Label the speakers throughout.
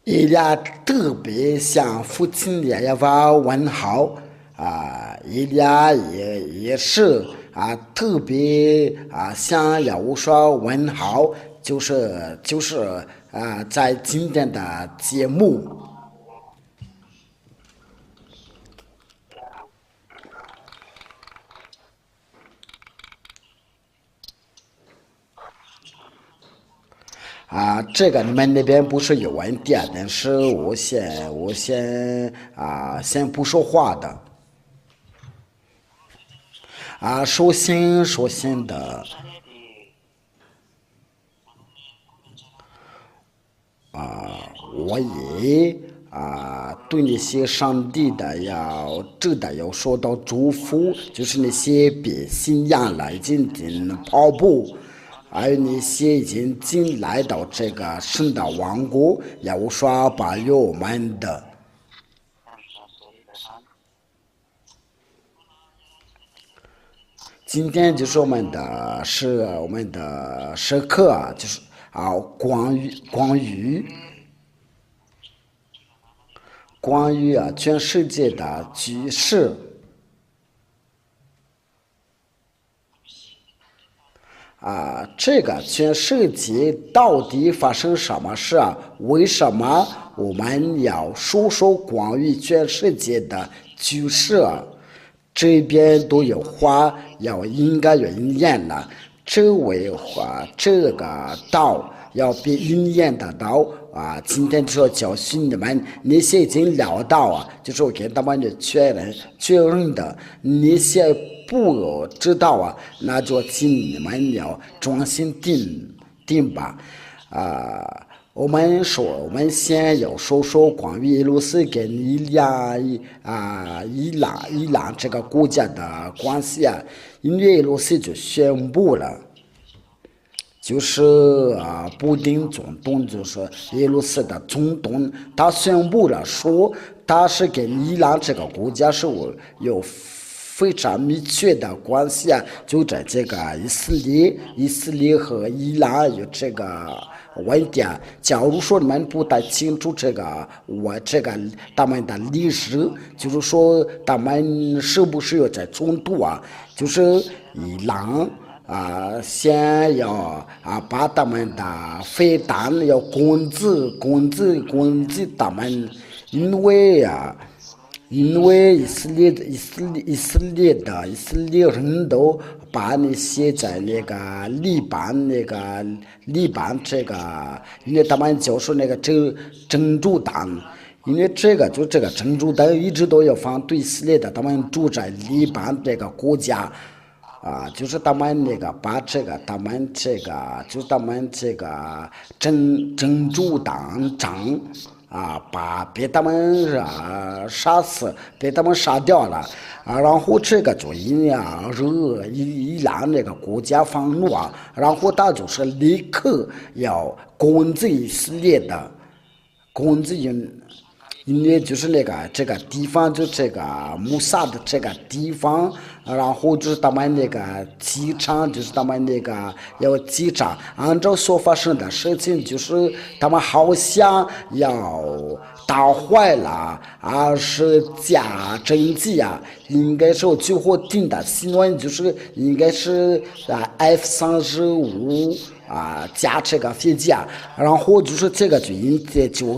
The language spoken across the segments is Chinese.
Speaker 1: 伊俩特别向父亲也发问好伊俩也是特别向业务说问好，就是在今天的节目这个你们那边不是有问题但是我先不说话的首先的我也对那些上帝的真的要说到祝福，就是那些别信仰了，已经进跑步，还有那些已经进来到这个神的王国，要说保佑我们的。今天就是我们的时刻就是关于全世界的局势这个全世界到底发生什么事为什么我们要说说关于全世界的局势这边都有话应该有应验了，这位话这个道要比应验的道今天就要教训你们那些已经聊到就是我给他们的确认的那些不知道那就请你们要专心听吧我们先要说说关于俄罗斯跟伊朗这个国家的关系因为俄罗斯就宣布了，就是布丁总统就是俄罗斯的总统，他宣布了说他是跟伊朗这个国家是有非常密切的关系就在这个以色列和伊朗有这个问题假如说你们不太清楚他们的历史，就是说他们是不是有在冲突就是伊朗先要把他们的飞弹要攻击他们，因为以色列人都把那些在利班这个，因为他们就是那个真主党，因为这个真主党一直都要反对以色列的，他们住在利班这个国家。就是他们把这个真主党长把别他们杀死，被他们杀掉了然后这个就惹伊朗那个国家愤怒然后他就是立刻要攻击以色列的，攻击因为就是这个地方就这个穆萨的这个地方，然后就是他们机场，就是他们要机场，按照所发生的事情，就是他们好像要打坏了是假真机应该是我最后听的新闻就是应该是F-35加这个飞机然后就是这个就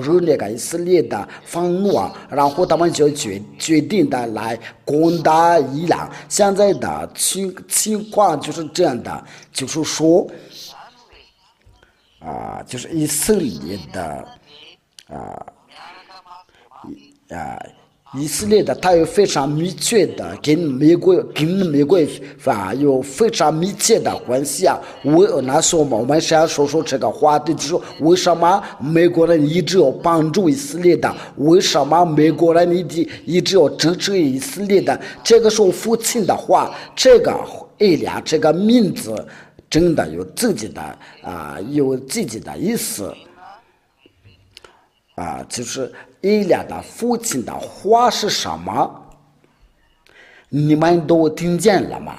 Speaker 1: 是那个以色列的愤怒然后他们就决定的来攻打伊朗。现在的情况就是这样的，就是说就是以色列的以色列的它有非常密切的跟美国有非常密切的关系那时候我们先说说这个话题，就是为什么美国人一直要帮助以色列的，为什么美国人一直要支持以色列的，这个是我父亲的话，这个伊朗这个名字真的有自己的意思就是伊朗的父亲的话是什么？你们都听见了吗？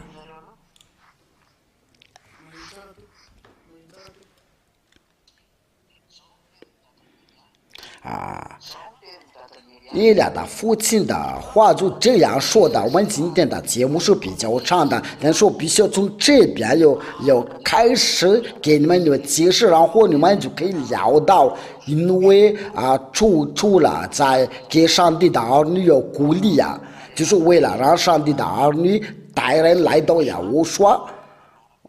Speaker 1: 伊俩的父亲的话就这样说的。我们今天的节目是比较长的，但是我必须要从这边要开始给你们解释，然后你们就可以聊到，因为除了在给上帝的儿女有鼓励啊，就是为了让上帝的儿女带人来到耶和华。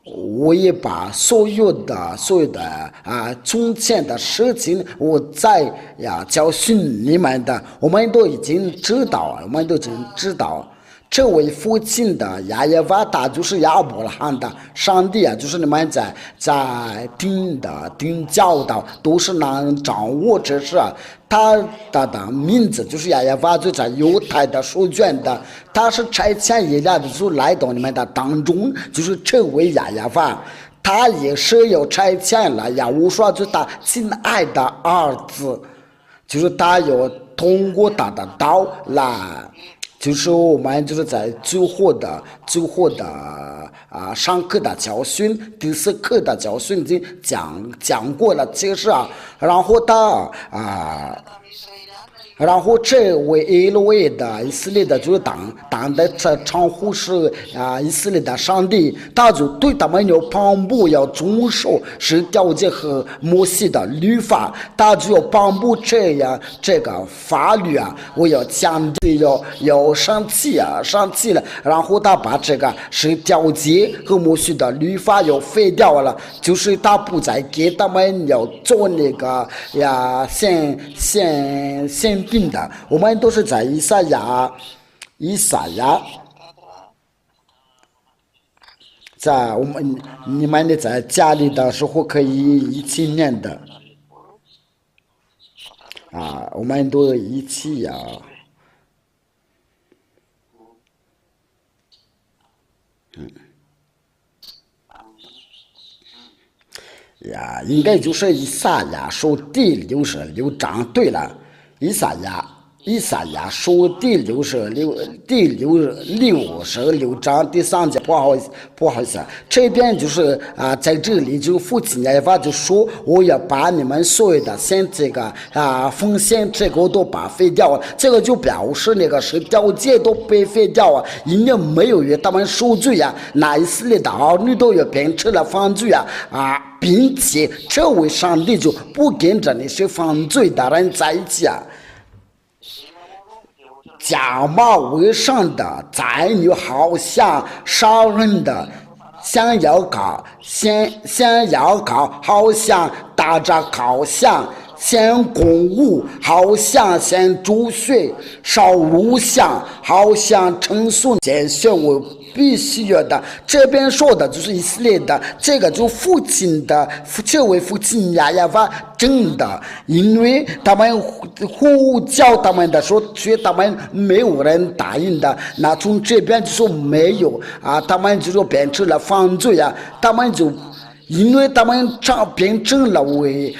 Speaker 1: 我也把所有的从前的事情，我再教训你们的，我们都已经知道，这位父亲的亚耶瓦他就是亚伯拉罕的上帝啊，就是你们在听教导，都是能掌握这事啊。他的名字就是亚耶瓦，就在犹太的书卷的，他是差遣以来的就来到你们的当中，就是这位亚耶瓦。他也是有差遣了呀，我说就是他亲爱的儿子，就是他有通过他的道来。就是我们就是在最后的上课的教训，第4课的教训已经讲过了，其实然后然后这位以色列的以色列的就是党的称呼是以色列的上帝，他就对他们有颁布要遵守是条件和摩西的律法，他就要颁布这个法律啊，我要强调要生气了，然后他把这个是条件和摩西的律法要废掉了，就是他不再给他们要做那个宪兵的。我们都是在以赛亚，在你们在家里的时候可以一起念的我们都一起应该就是以赛亚书第66章。对了，以赛亚书第66章第3节，不好意思，这边就是在这里就父亲亚耶和华就说，我要把你们所有的这个奉献这个都把废掉了，这个就表示那个是条件都被废掉因为没有与他们受罪那以色列的儿女都要变成了犯罪并且这位上帝就不跟着那些犯罪的人在一起假冒为善的宰女，好像杀人的，想要搞，好像打着烤箱，先公物，好像先煮水，烧炉香，好像称颂见学我必须要的。这边说的就是以色列的这个就父亲的这位父亲亚耶和华真的，因为他们呼叫他们的时候，却他们没有人答应的，那从这边就说没有他们就说变成了犯罪他们就。因为他们变成了为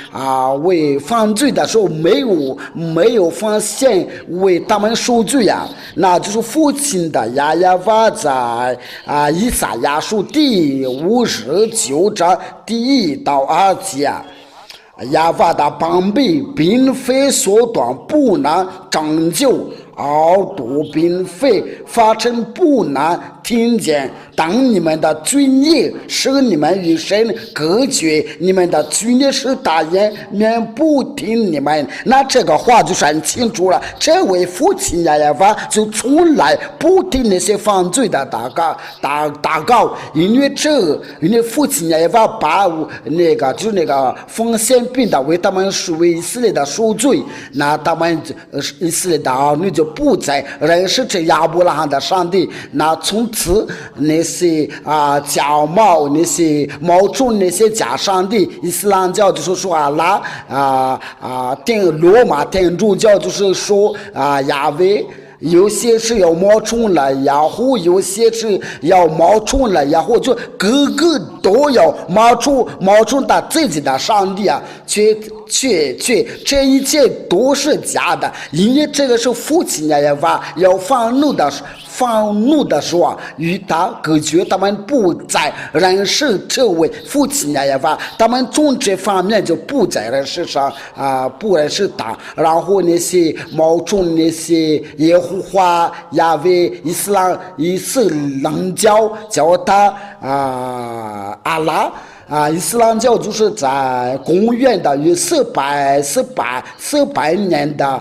Speaker 1: 犯罪的时候没有发现为他们受罪那就是父亲的亚耶和华在以赛亚书第59章第1到2节耶和华的膀臂并非缩短不能拯救，耳朵并非发成不能听见。当你们的罪孽使你们与神隔绝，你们的罪孽使大眼免不听你们。那这个话就很清楚了，这位父亲亚耶和华就从来不听那些犯罪的祷告，因为父亲亚耶和华把那个奉献病的为他们为以色列的赎罪，那他们以色列的儿女就不再认识这亚伯拉罕的上帝。那从此那些假冒那些冒充那些假上帝，伊斯兰教就是说阿拉罗马天主教就是说亚威。有些是要冒充了雅虎，有些是要冒充了雅虎，就个个都要冒充他自己的上帝却这一切都是假的，因为这个是父亲亚耶和华要放怒的时候，与他隔绝，他们不在人世成为夫妻年夜饭，他们从这方面就不在人世上不认识他。然后那些冒充那些耶和华亚威伊斯兰教叫他阿拉。伊斯兰教就是在公元的约400年的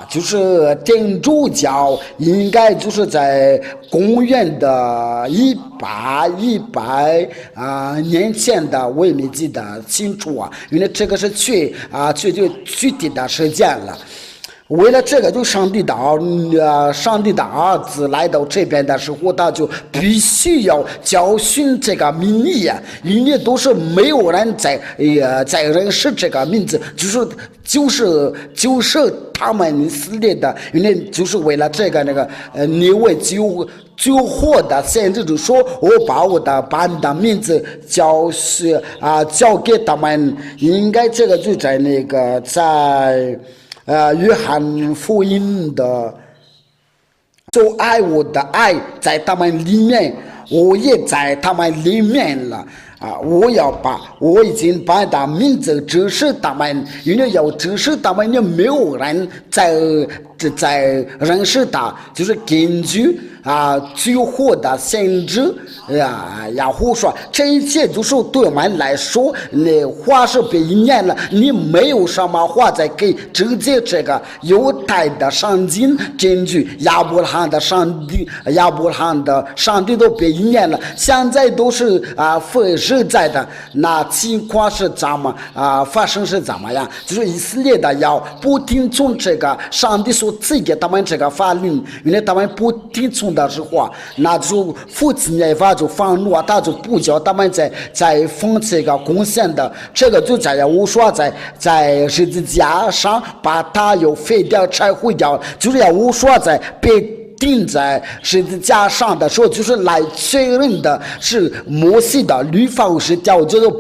Speaker 1: 就是天主教应该就是在公元的100年前的，我也没记得清楚因为这个是具体的时间了。为了这个，就上帝的儿子来到这边的时候，他就必须要教训这个民意因为都是没有人在认识这个名字，就是他们以色列的，因为就是为了这个你为救活的先知就说，我把你的名字交给他们，应该这个就在在。约翰福音的，就爱我的爱在他们里面，我也在他们里面了我已经把他名字指示他们，因为要指示他们，也没有人在认识他，就是根据救活的先知雅胡说，这一切就是对我们来说，你话是被念了，你没有什么话再给直接这个犹太的上经根据亚伯拉罕的上帝都被念了，现在都是实在的那情况是怎么发生是怎么样？就是以色列的要不听从这个上帝所赐给他们这个法律，因为他们不听从的时候那就父亲也法就放怒他就不叫他们在奉这个贡献的，这个就在无说在十字架上把他又废掉拆毁掉，就是要无说在被钉在十字架上的时候，就是来确认的是摩西的律法50条就是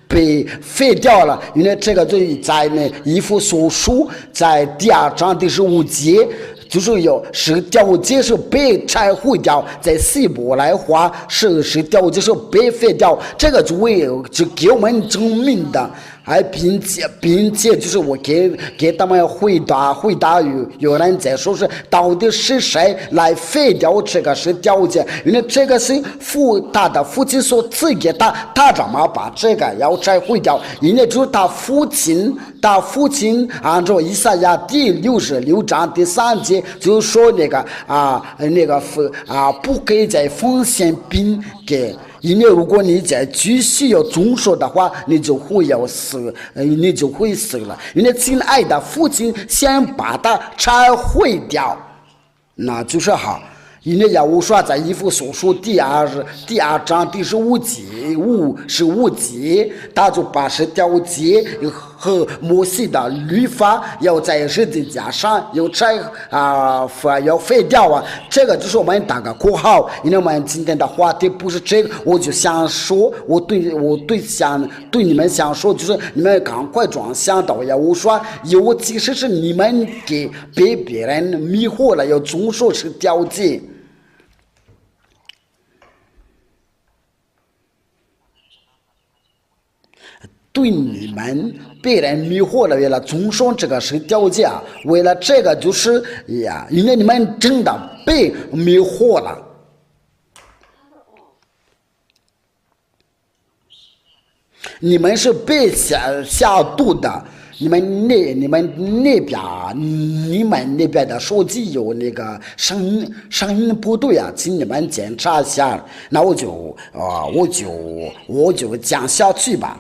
Speaker 1: 被废掉了，因为这个就在以弗所书在第2章第15节。就是有10条节是被拆毁掉，在希伯来话是10条节是被废掉，这个就给我们证明的。并且就是我给他们回答有人在说是到底是谁来废掉这个10条节，因为这个是他的父亲所赐给他怎么把这个要拆毁掉？因为就是他父亲按照以赛亚第66章第3节就说不可以再奉献饼给。因为如果你再继续要遵守的话，你就会死了。因为亲爱的父亲先把它拆毁掉，那就是好。因为我说在以弗所书第2章第15节，他就把10条节和摩西的律法要在十字架上要废掉这个就是我们打个括号。因为我们今天的话题不是这个，我就想说，我对你们想说，就是你们赶快转向到我说，尤其是你们被别人迷惑了，要遵守10条节。对你们被人迷惑了，为了遵守这个10条节为了这个就是因为你们真的被迷惑了。你们是被下毒的。你们那边的手机有声音不对请你们检查一下。那我就讲下去吧。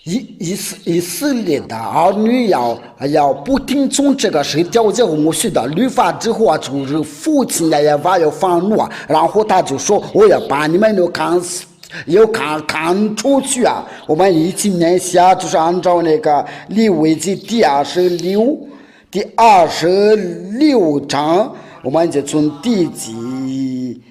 Speaker 1: 以色列的儿女要不听从这个10条节摩西的律法之后就是父亲也要放怒然后他就说我要把你们都赶出去我们一起念下，就是按照利未记第26章，我们就从第几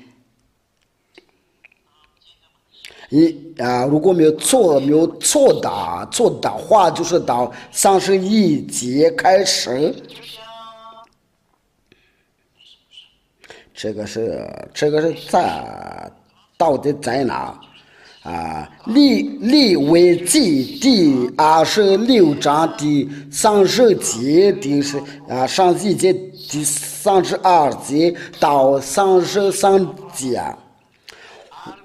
Speaker 1: 如果没有错的话，就是到31节开始。这个是到底在哪？利未记第26章第30节31节第32节到33节。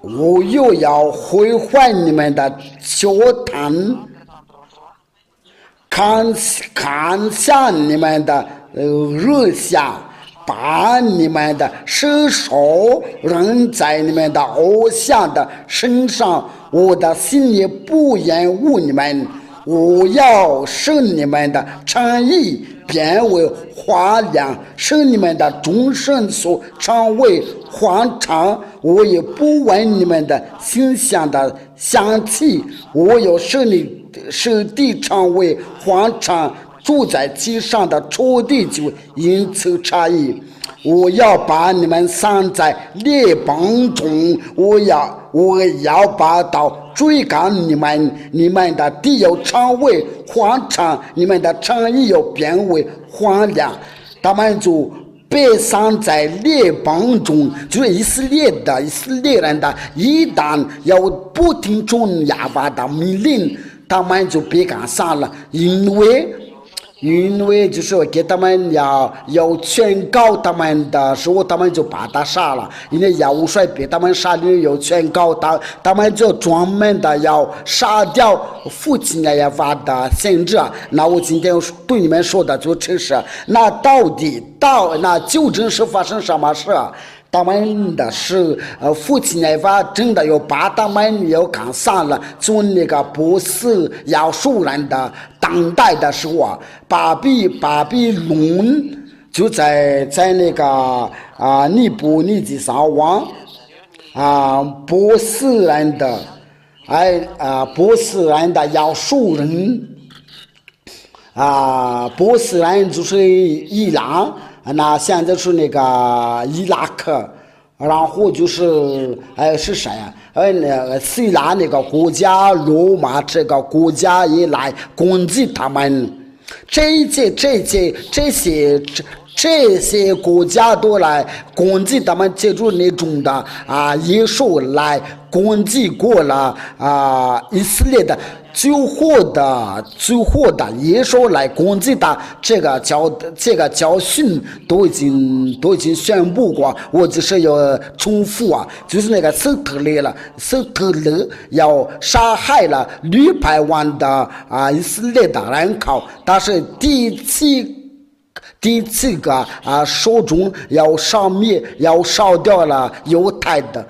Speaker 1: 我又要毁坏你们的教坛，砍下你们的肉下，把你们的手扔在你们的偶像的身上。我的心也不厌恶你们，我要使你们的诚意变为花亮，使你们的终身所成为荒场。我也不问你们的形象的香气，我要使地成为荒场，住在其上的土地就因此差异。我要把你们散在列邦中，我要把刀追赶你们，你们的地要成为荒场，你们的城邑要变为荒凉。他们就被散在列邦中，就是以色列人的，一旦要不听从亚巴的命令，他们就被赶散了，因为就是给他们要劝告他们的时候，他们就把他杀了。因为亚乌帅被他们杀的要劝告他们就专门的要杀掉父亲亚法的先知。那我今天对你们说的就是那那究竟是发生什么事？他们的是父亲亚法真的要把他们要赶散了，从那个波斯亚述人的当代的时候巴比伦就在那个尼布尼基撒王波斯人的亚述人波斯人就是伊朗。那现在是那个伊拉克，然后就是是谁呀？那个希腊那个国家，罗马这个国家也来攻击他们。这些国家都来攻击他们，借助那种的野兽来攻击过了以色列的。最后的野兽来攻击他，这个教训都已经宣布过，我只是要重复就是那个斯特勒要杀害了600万的以色列的人口，但是第七个手中要烧掉了犹太人，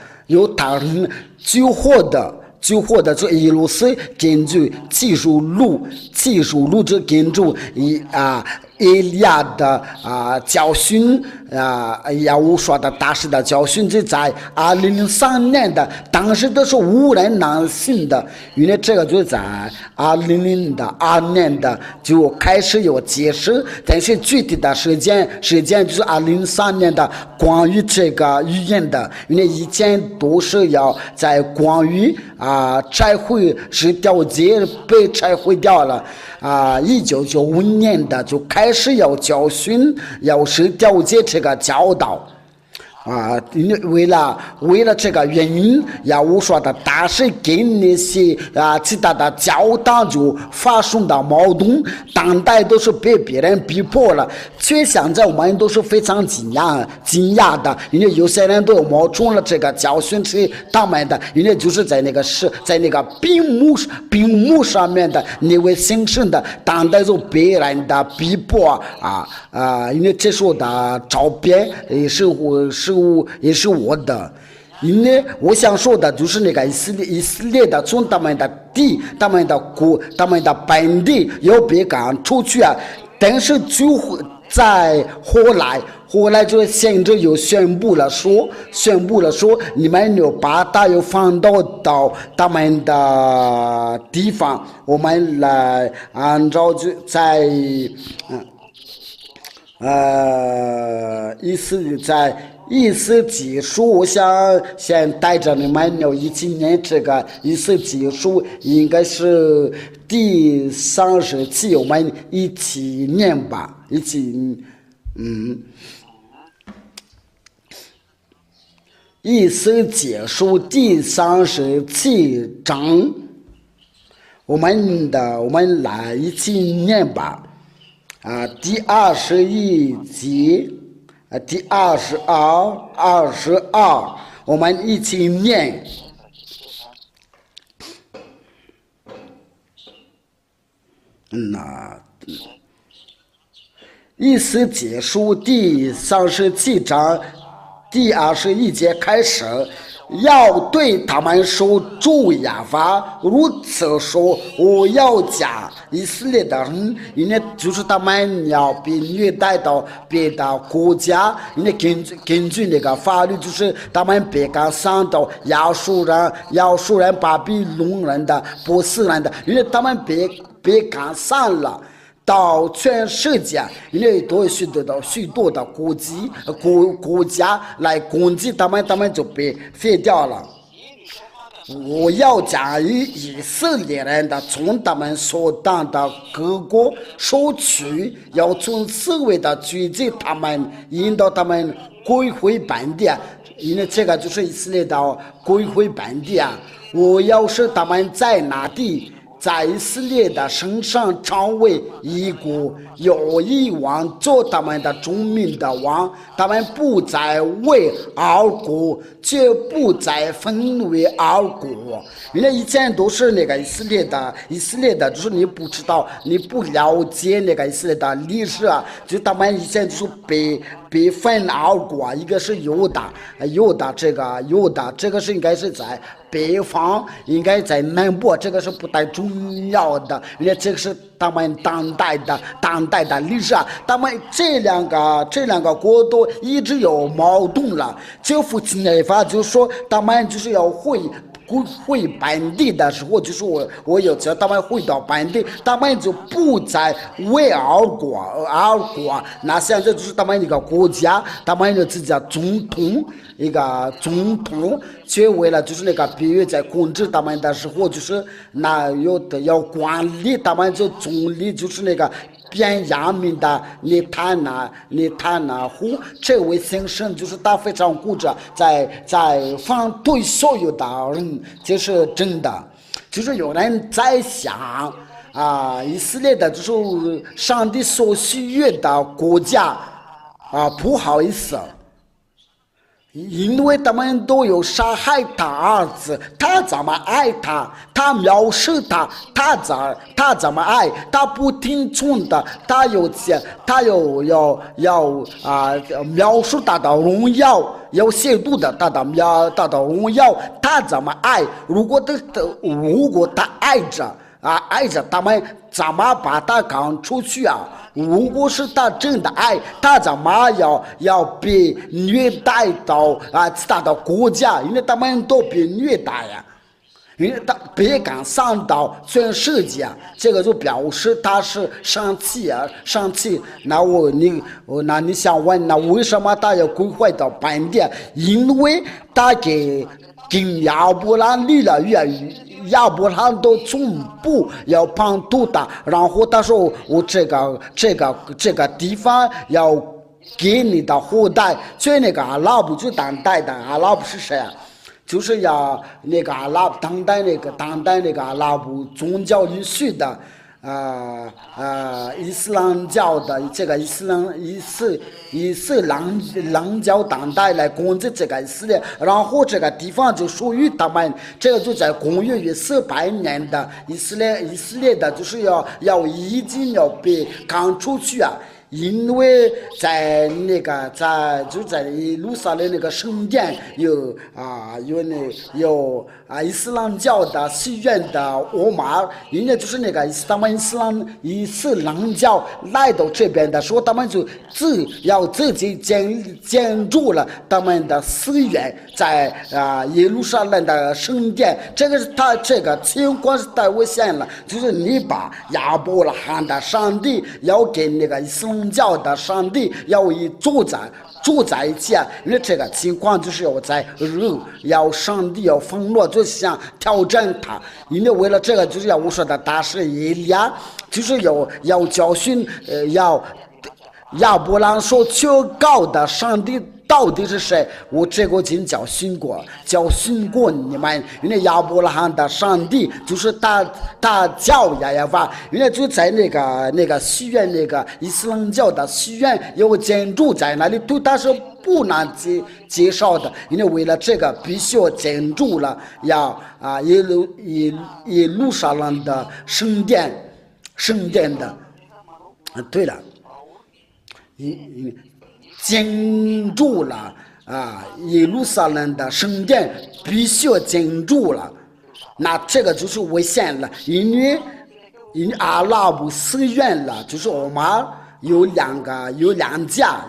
Speaker 1: 最后的这耶路撒冷根据技术路就根据以利亚的教训亚乌说的大师的教训，就在2003年的，当时都是无人能信的，因为这个就在2002年的就开始有解释，但是具体的时间就是2003年的关于这个语言的，因为以前都是要在关于拆毁是掉节被拆毁掉了1995年的就开始要教训，要是调解这个教导为了这个原因，亚乌说的大师跟那些其他的教党就发生的矛盾，当代都是被别人逼迫了，却现在我们都是非常惊讶的，因为有些人都冒充了这个教训是他们的，因为就是在那个屏幕上面的那位先生的，当代就别人的逼迫因为这是我的照片，也是我的，因为我想说的就是那个以色列的从他们的地、他们的国、他们的本地要被赶出去但是就在后来就先知又宣布了说你们要把他又放到他们的地方，我们来按照就在意思在以斯记书，我想先带着你们一起念这个以斯记书，应该是第37，我们一起念吧，一起以斯记书第37章，我们来一起念吧。第21节，第22，我们一起念。以斯记书第37章第21节开始，要对他们说，主耶和华如此说，我要将以色列的人，因为就是他们要被虐待到别的国家，因为根据那个法律，就是他们被赶上到亚述人、巴比伦人的、波斯人的，因为他们被赶上了。到全世界，因为都有许多的国家来攻击他们就被废掉了。我要将以色列人的从他们所当的各国收取，要从四围的聚集他们，引导他们归回本地。因为这个就是以色列的归回本地啊！我要使他们在那地。在以色列的身上成为一国，有一王做他们的众民的王，他们不再为二国，绝不再分为二国。因为以前都是那个以色列的，就是你不知道，你不了解那个以色列的历史啊，就他们以前就是被分二国，一个是犹大，这个是应该是在北方，应该在南部，这个是不太重要的，因为这个是他们当代的历史啊。他们这两个国都一直有矛盾了。这父亲那法就说他们就是要回本地的时候，就是我有叫他们回到本地，他们就不再为二国。那现在就是他们一个国家，他们有自己的总统，一个总统，却为了就是那个比喻在控制他们的时候，就是那有的要管理他们，就总理就是那个便雅悯的尼坦纳胡这位先生，就是他非常固执，在反对所有的人，这是真的。就是有人在想以色列的就是上帝所喜悦的国家不好意思。因为他们都有杀害他儿子，他怎么爱他？他藐视他，他怎么爱？他不听从的，他有描述他的荣耀，要亵渎的他的荣耀，他怎么爱？如果他爱着他们，怎么把他赶出去啊？如果是他真的爱，他怎么要被虐待到其他的国家？因为他们都被虐待呀，因为他被赶上到全世界，这个就表示他是生气。那你想问，那为什么他要归回到本地？因为他跟亚伯兰立了约，亚伯兰都从不要帮助他，然后他说我这个地方要给你的后代。所以那个阿拉伯就当代的阿拉伯是谁啊？就是要那个阿拉伯当代那个阿拉伯宗教允许的伊斯兰教的这个伊斯兰教当代来攻击这个以色列，然后这个地方就属于他们。这个就在公元400年的以色列的，就是已经要被赶出去啊。因为在耶路撒冷那个圣殿有伊斯兰教的戏院的欧马，因为就是那个他们伊斯兰教来到这边的时候，他们就自己建筑了他们的寺院，在耶路撒冷的圣殿。这个是他这个情况是太危险了，就是你把亚伯拉罕的上帝要给那个伊斯兰兰教的上帝要以住在一起啊，因为这个情况就是要在人要上帝要封诺，就想挑战他，因为为了这个就是要我说的大使以利亚，就是要教训要亚伯兰所求告的上帝到底是谁？我这个已经教训过你们，因为亚伯拉罕的上帝就是他叫亚亚法，因为就在那个戏院，那个伊斯兰教的戏院有个建筑在那里，对他是不能介绍的，因为为了这个必须要建筑了，要耶路撒冷的圣殿的，对了。建筑了耶路撒冷的圣殿必须要建筑了，那这个就是危险了，因为阿拉伯寺院了，就是我们有两家，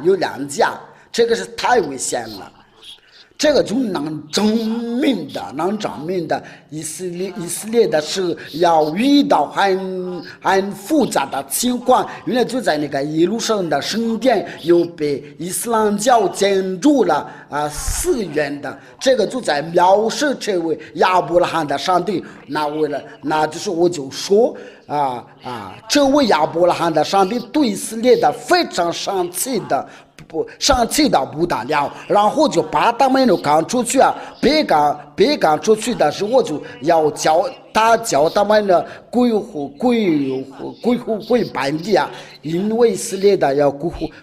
Speaker 1: 这个是太危险了。这个就能证明的，以色列的是要遇到很复杂的情况，原来就在那个耶路撒冷的圣殿又被伊斯兰教建筑了寺院的，这个就在描述这位亚伯拉罕的上帝。那就是我就说这位亚伯拉罕的上帝对以色列的非常生气的不得了，然后就把他们都赶出去别赶出去的时候就要叫他们的归本地因为以色列的要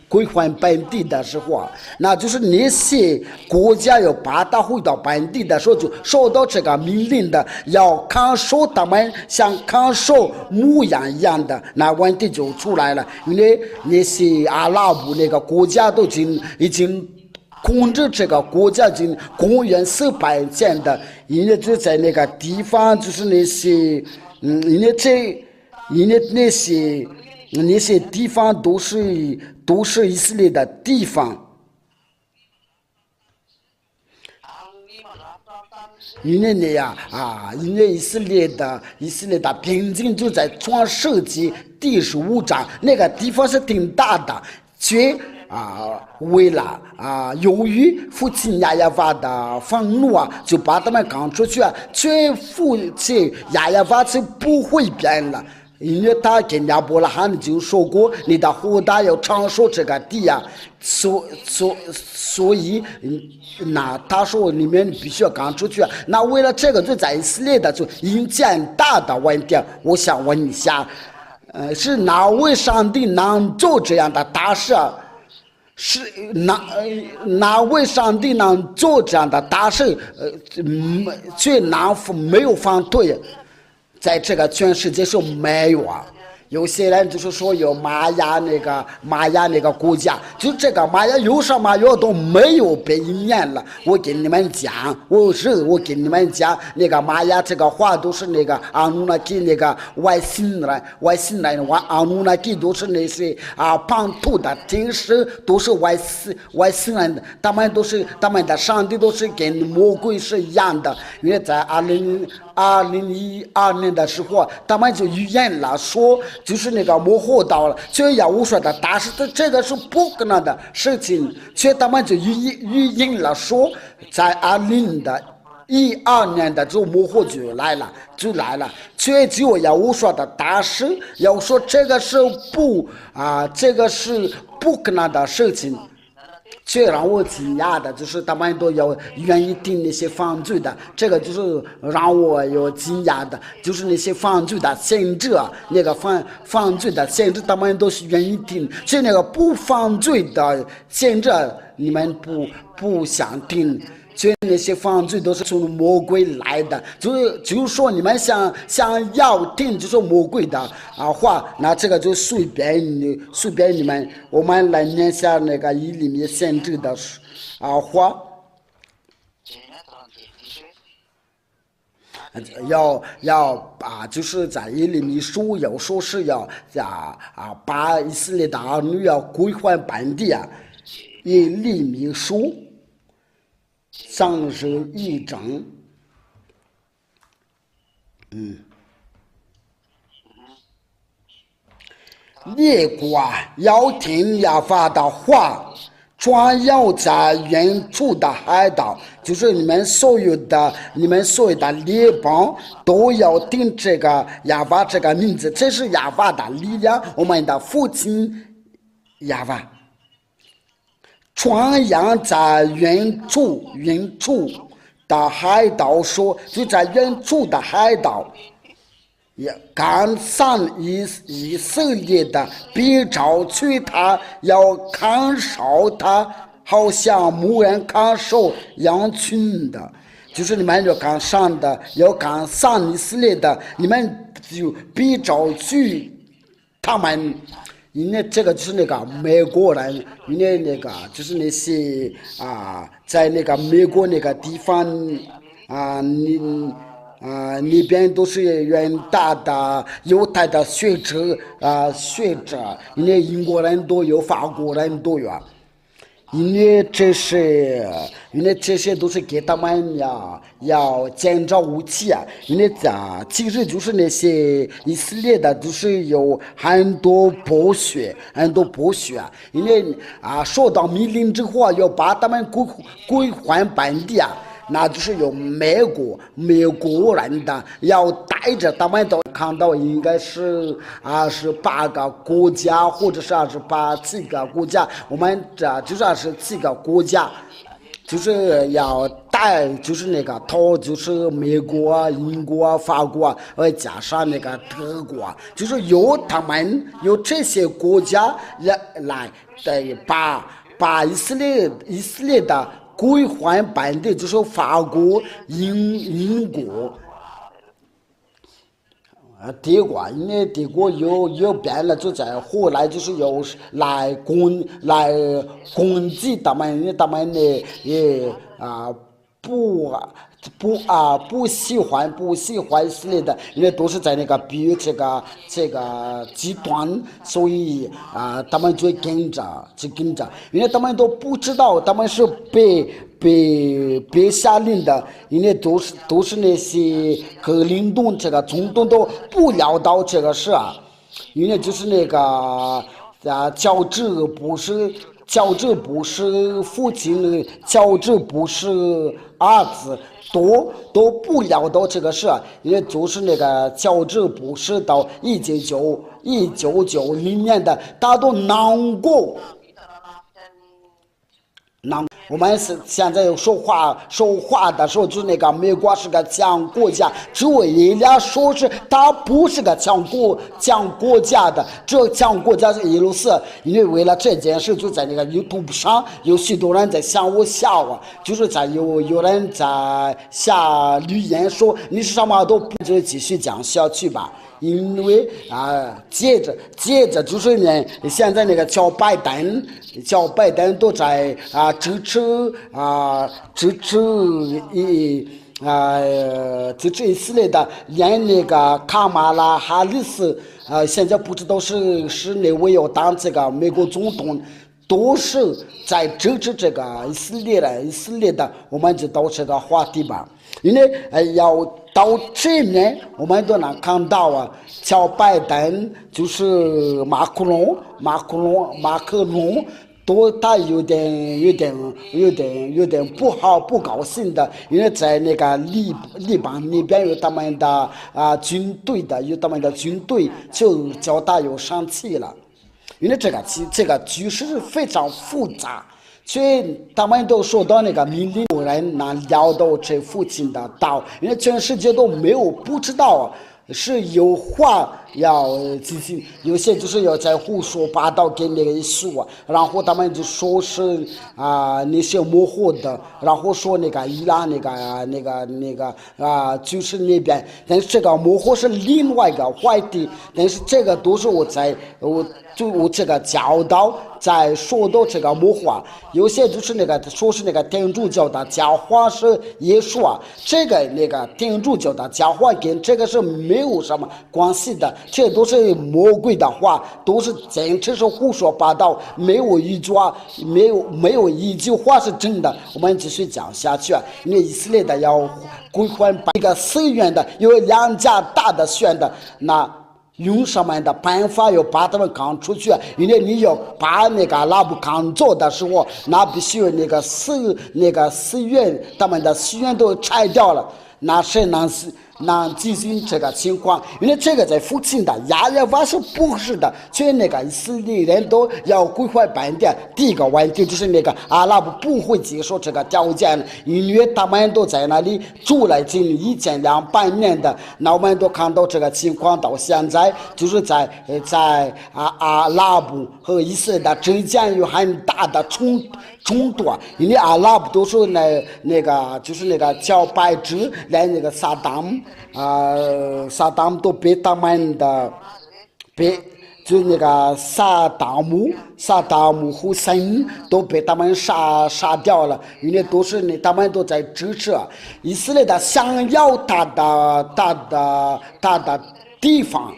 Speaker 1: 归还本地的时候那就是那些国家要把他回到本地的时候，就受到这个命令的，要看守他们像看守牧羊一样的，那问题就出来了，因为那些阿拉伯那个国家都已经控制这个国家，已经公元400年的，因为就在那个地方，就是那些那些地方都是以色列的地方。因为那样因为以色列的边境就在创世纪第15章，那个地方是挺大的，却为了由于父亲亚亚法的愤怒就把他们赶出去却父亲亚亚法是不会变了。因为他跟亚伯拉罕就说过，你的后代要长守这个地所以那他说你们必须要赶出去那为了这个就在以色列的就引起大的问题。我想问一下是哪位上帝能做这样的大事是哪位上帝能做这样的大事却没有反对？在这个全世界上没有有些人就是说有玛雅那个国家，就这个玛雅有什么药都没有被应验了。我跟你们讲，那个玛雅这个话都是那个阿努纳基那个外星人阿努纳基都是那些叛徒的天使，都是外星人的，他们的上帝都是跟魔鬼是一样的。因为在2012年的时候，他们就预言了说。就是那个幕后到了，却要我说的，但是这个是不可能的事情，却他们就预言了说，在2012年的就幕后就来了，却只有要我说的，但是要说这个是不可能的事情。最让我惊讶的就是他们都要愿意听那些犯罪的，这个就是让我有惊讶的，就是那些犯罪的先知那个犯罪的先知他们都是愿意听，所以那个不犯罪的先知你们不想听，所以那些犯罪都是从魔鬼来的，就是说你们想要听就是魔鬼的话，那这个就随便你们，我们来念下那个以利米先知的话，就是在以利米书要说是要把以色列的儿女要归还本地以利米书31章列国要听亚法的话，专要在远处的海岛，就是你们所有的列邦都要听这个亚法这个名字，这是亚法的力量，我们的父亲亚法。传扬在远处的海岛说，就在远处的海岛，也赶上以色列的必招取他，要看守他，好像牧人看守羊群的。就是你们要赶上的，要赶上以色列的，你们就必招取他们。因为这个就是那个美国人，因为那个就是那些在那个美国那个地方那边都是远大的犹太的学者，因为英国人都有，法国人都有。因为这些都是给他们要建造武器啊。因为其实就是那些以色列的都是有很多剥削啊。因为受到命令之后要把他们归还本地啊。那就是有美国人的要带着他们，都看到应该是28个国家，或者是7个国家，我们就是27个国家，就是要带，就是那个头，就是美国、英国、法国，加上那个德国，就是由他们由这些国家来把以色列的归还本地，就是法国、英国、德国，因为德国有变了，就在后来就是有来攻击他们，因为他们呢也不喜欢以色列的，因为都是在那个比喻这个极端，所以他们就跟着，因为他们都不知道他们是被下令的，因为都是那些克林顿这个总统都不料到这个事啊，因为就是那个乔治布什父亲，乔治布什儿子都不料到这个事，因为就是那个乔治布什到1990年的，他都难过。我们是现在说话的时候，就是那个美国是个强国家，只为人家说是他不是个强国家的，这强国家是俄罗斯。因为为了这件事，就在那个 YouTube 上有许多人在向我笑啊，就是有人在下留言说你是什么都不就继续讲下去吧。因为接着就是呢，现在那个乔拜登都在支持以色列的，连那个卡马拉哈里斯现在不知道是哪位要当这个美国总统，都是在支持这个以色列的，我们就到这个话题吧。因为要到这面，我们都能看到乔拜登就是马克龙，他有点不高兴的，因为在那个黎巴嫩那边有他们的军队，就叫他又生气了，因为这个局势非常复杂。所以他们都说到那个命令人能聊到这父亲的道，因为全世界都没有不知道是有话要进行，有些就是要在胡说八道跟那个一说，然后他们就说是那些模糊的，然后说那个伊朗那个就是那边，但是这个模糊是另外一个话题，但是这个都是我这个教导在说到这个模糊，有些就是那个说是那个天主教的教化是耶稣这个那个天主教的教化跟这个是没有什么关系的，这都是魔鬼的话，都是简直是胡说八道，没有一句话是真的。我们继续讲下去因为以色列的要归还一个寺院的，有2家大的县的，那用什么样的办法要把他们赶出去？因为你要把那个阿拉伯赶走的时候，那必须那个寺院，他们的寺院都拆掉了，那是能进行这个情况。因为这个在附近的亚亚瓦是不是的，全那个以色列人都要归还本地。第一个问题就是那个阿拉伯不会接受这个条件，因为他们都在那里住了近1200年的，那我们都看到这个情况到现在，就是在阿拉伯和以色列的之间有很大的冲突，因为阿拉伯都是那个就是那个叫白纸来那个萨达姆都被他们的就那个萨达姆胡森都被他们杀掉了，因为都是他们都在支持以色列的想要他的地方。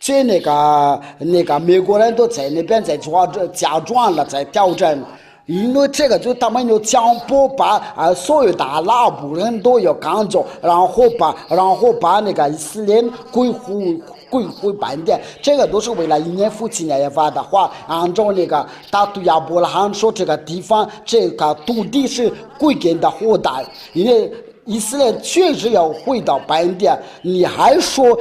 Speaker 1: 这那个美国人都在那边在假装了，在挑战，因为这个就他们就强迫把所有的阿拉伯人都要赶走，然后把那个以色列归回本地，这个都是为了一年夫妻年发的话，按照那个大都亚伯拉罕说，这个地方这个土地是归给的后代，因为以色列确实要回到本地，你还说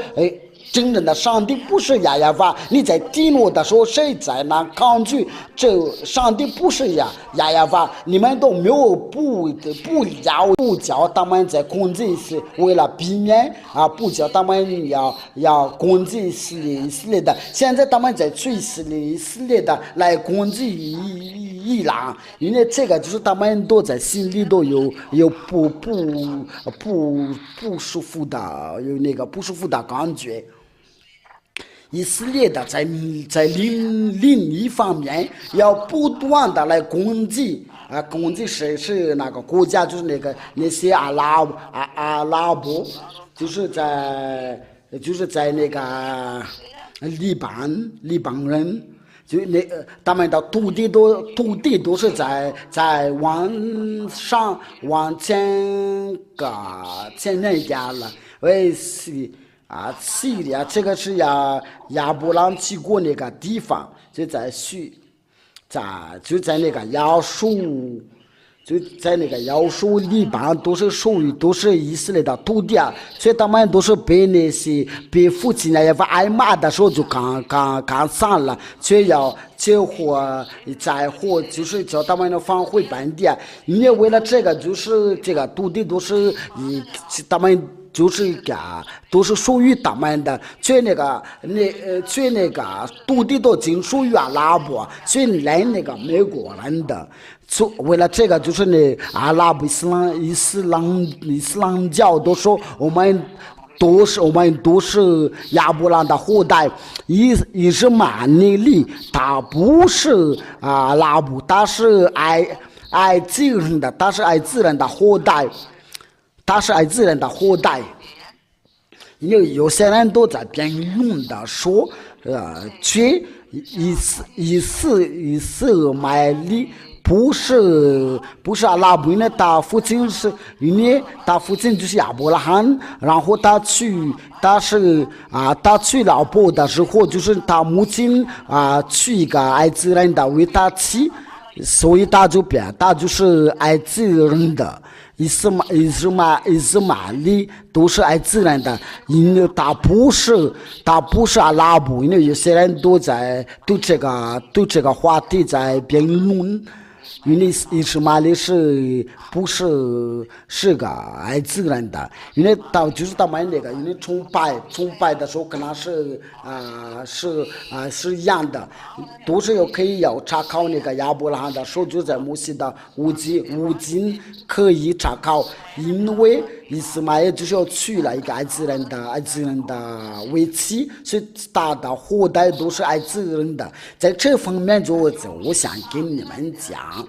Speaker 1: 真正的上帝不是亚亚法，你在地怒的时候谁在那抗拒？这上帝不是亚亚法，你们都没有不教他们在攻击是为了避免不教他们要攻击以色列的。现在他们在追以色列的来攻击伊朗，因为这个就是他们都在心里都有不舒服的，有那个不舒服的感觉。以色列的在另一方面要不断的来攻击是那个国家，就是那些阿拉伯，就是在那个黎巴人，就他们的土地都是在往前那家了，叙利亚这个是亚伯兰去过那个地方，就在那个亚述，就在那个亚述黎巴都是以色列的土地所以他们都是被附近那些挨骂的时候就刚上了，却要结伙就是叫他们放回本地，因为为了这个就是这个土地都是他们。都是属于他们的，全那个土地都仅属于阿拉伯，全来那个美国人的。为了这个，就是阿拉伯伊斯兰教都说我们都是亚伯拉的后代。伊斯玛利他不是阿拉伯，他是爱自然的，他是爱自然的后代。因为有些人都在辩论的说，去以色买利不是阿拉伯，因为他父亲就是亚伯拉罕，然后他去老婆的时候，就是他母亲娶一个爱自然的为他妻，所以他就是爱自然的。伊斯玛利都是爱自然的，因为他不是阿拉伯，因为有些人都在对这个话题在辩论。因为伊斯玛利不是个爱自然的，因为就是他们那个因为崇拜的时候可能是一样的，都是可以要查考那个亚伯拉罕的时候，就在摩西的五经可以查考，因为伊斯玛利就是要娶了一个爱自然的为妻，所以他的后代都是爱自然的。在这方面我想跟你们讲。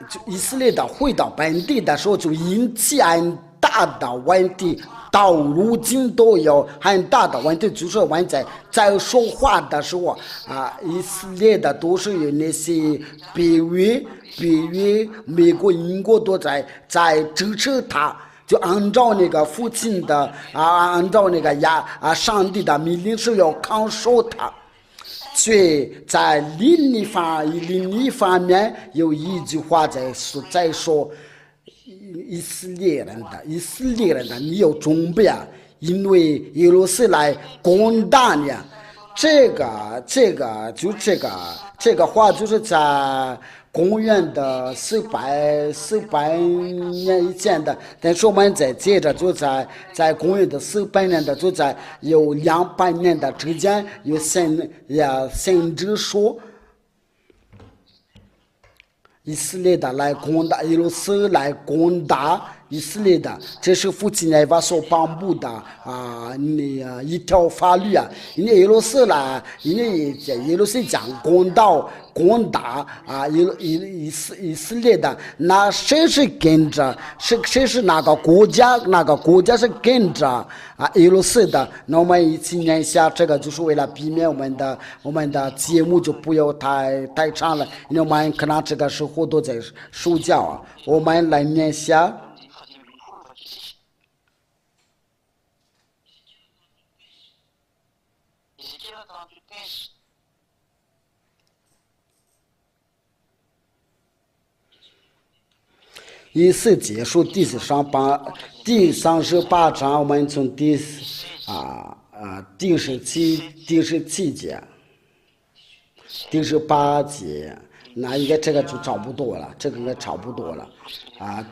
Speaker 1: 就以色列的回到本地的时候，就引起很大的问题，到如今都有很大的问题。就是我在说话的时候以色列的都是有那些北约、美国、英国都在支持他，就按照那个父亲的按照那个上帝的命令是要看守他。所以在另一方面有一句话在说以色列人的你要准备啊，因为耶路撒冷攻打你啊。这个话就是在公元的400年以前的，但是我们再接着就在公元的400年的，就在有200年的之间，有先知说以色列的来攻打耶路撒冷，来攻打以色列的，这是父亲耶和华所颁布的一条法律啊。因为耶路撒冷，因为耶路撒冷攻打以色列的，那谁是跟着？谁是哪个国家？哪个国家是跟着耶路撒冷的？那我们一起念一下，这个就是为了避免我们的节目就不要太长了，因为我们可能这个时候都在睡觉啊。我们来念一下。以斯结束第38章，我们从第17节、第18节，那应该这个就差不多了，这个应该差不多了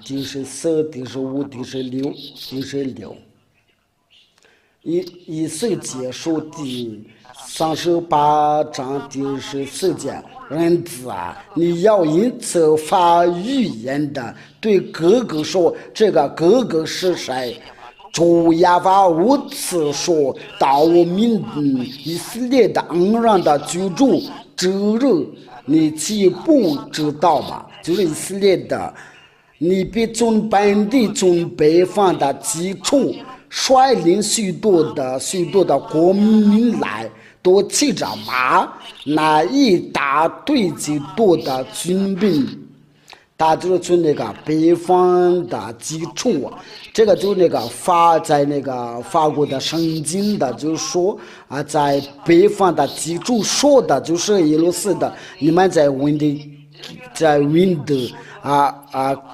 Speaker 1: 第14、第15、第16。以斯结束第38章第14节，人子啊，你要因此发预言的对哥哥说，这个哥哥是谁？主耶和华如此说：到我民以色列的安然的居住之日，你岂不知道吗？就是以色列的，你必从本地从北方的基础率领许多的国民来，都骑着马，那一大队极多的军兵，他就是从那个北方的基础，这个就那个在那个法国的圣经的，就是说在北方的基础说的就是耶路撒冷，你们在问的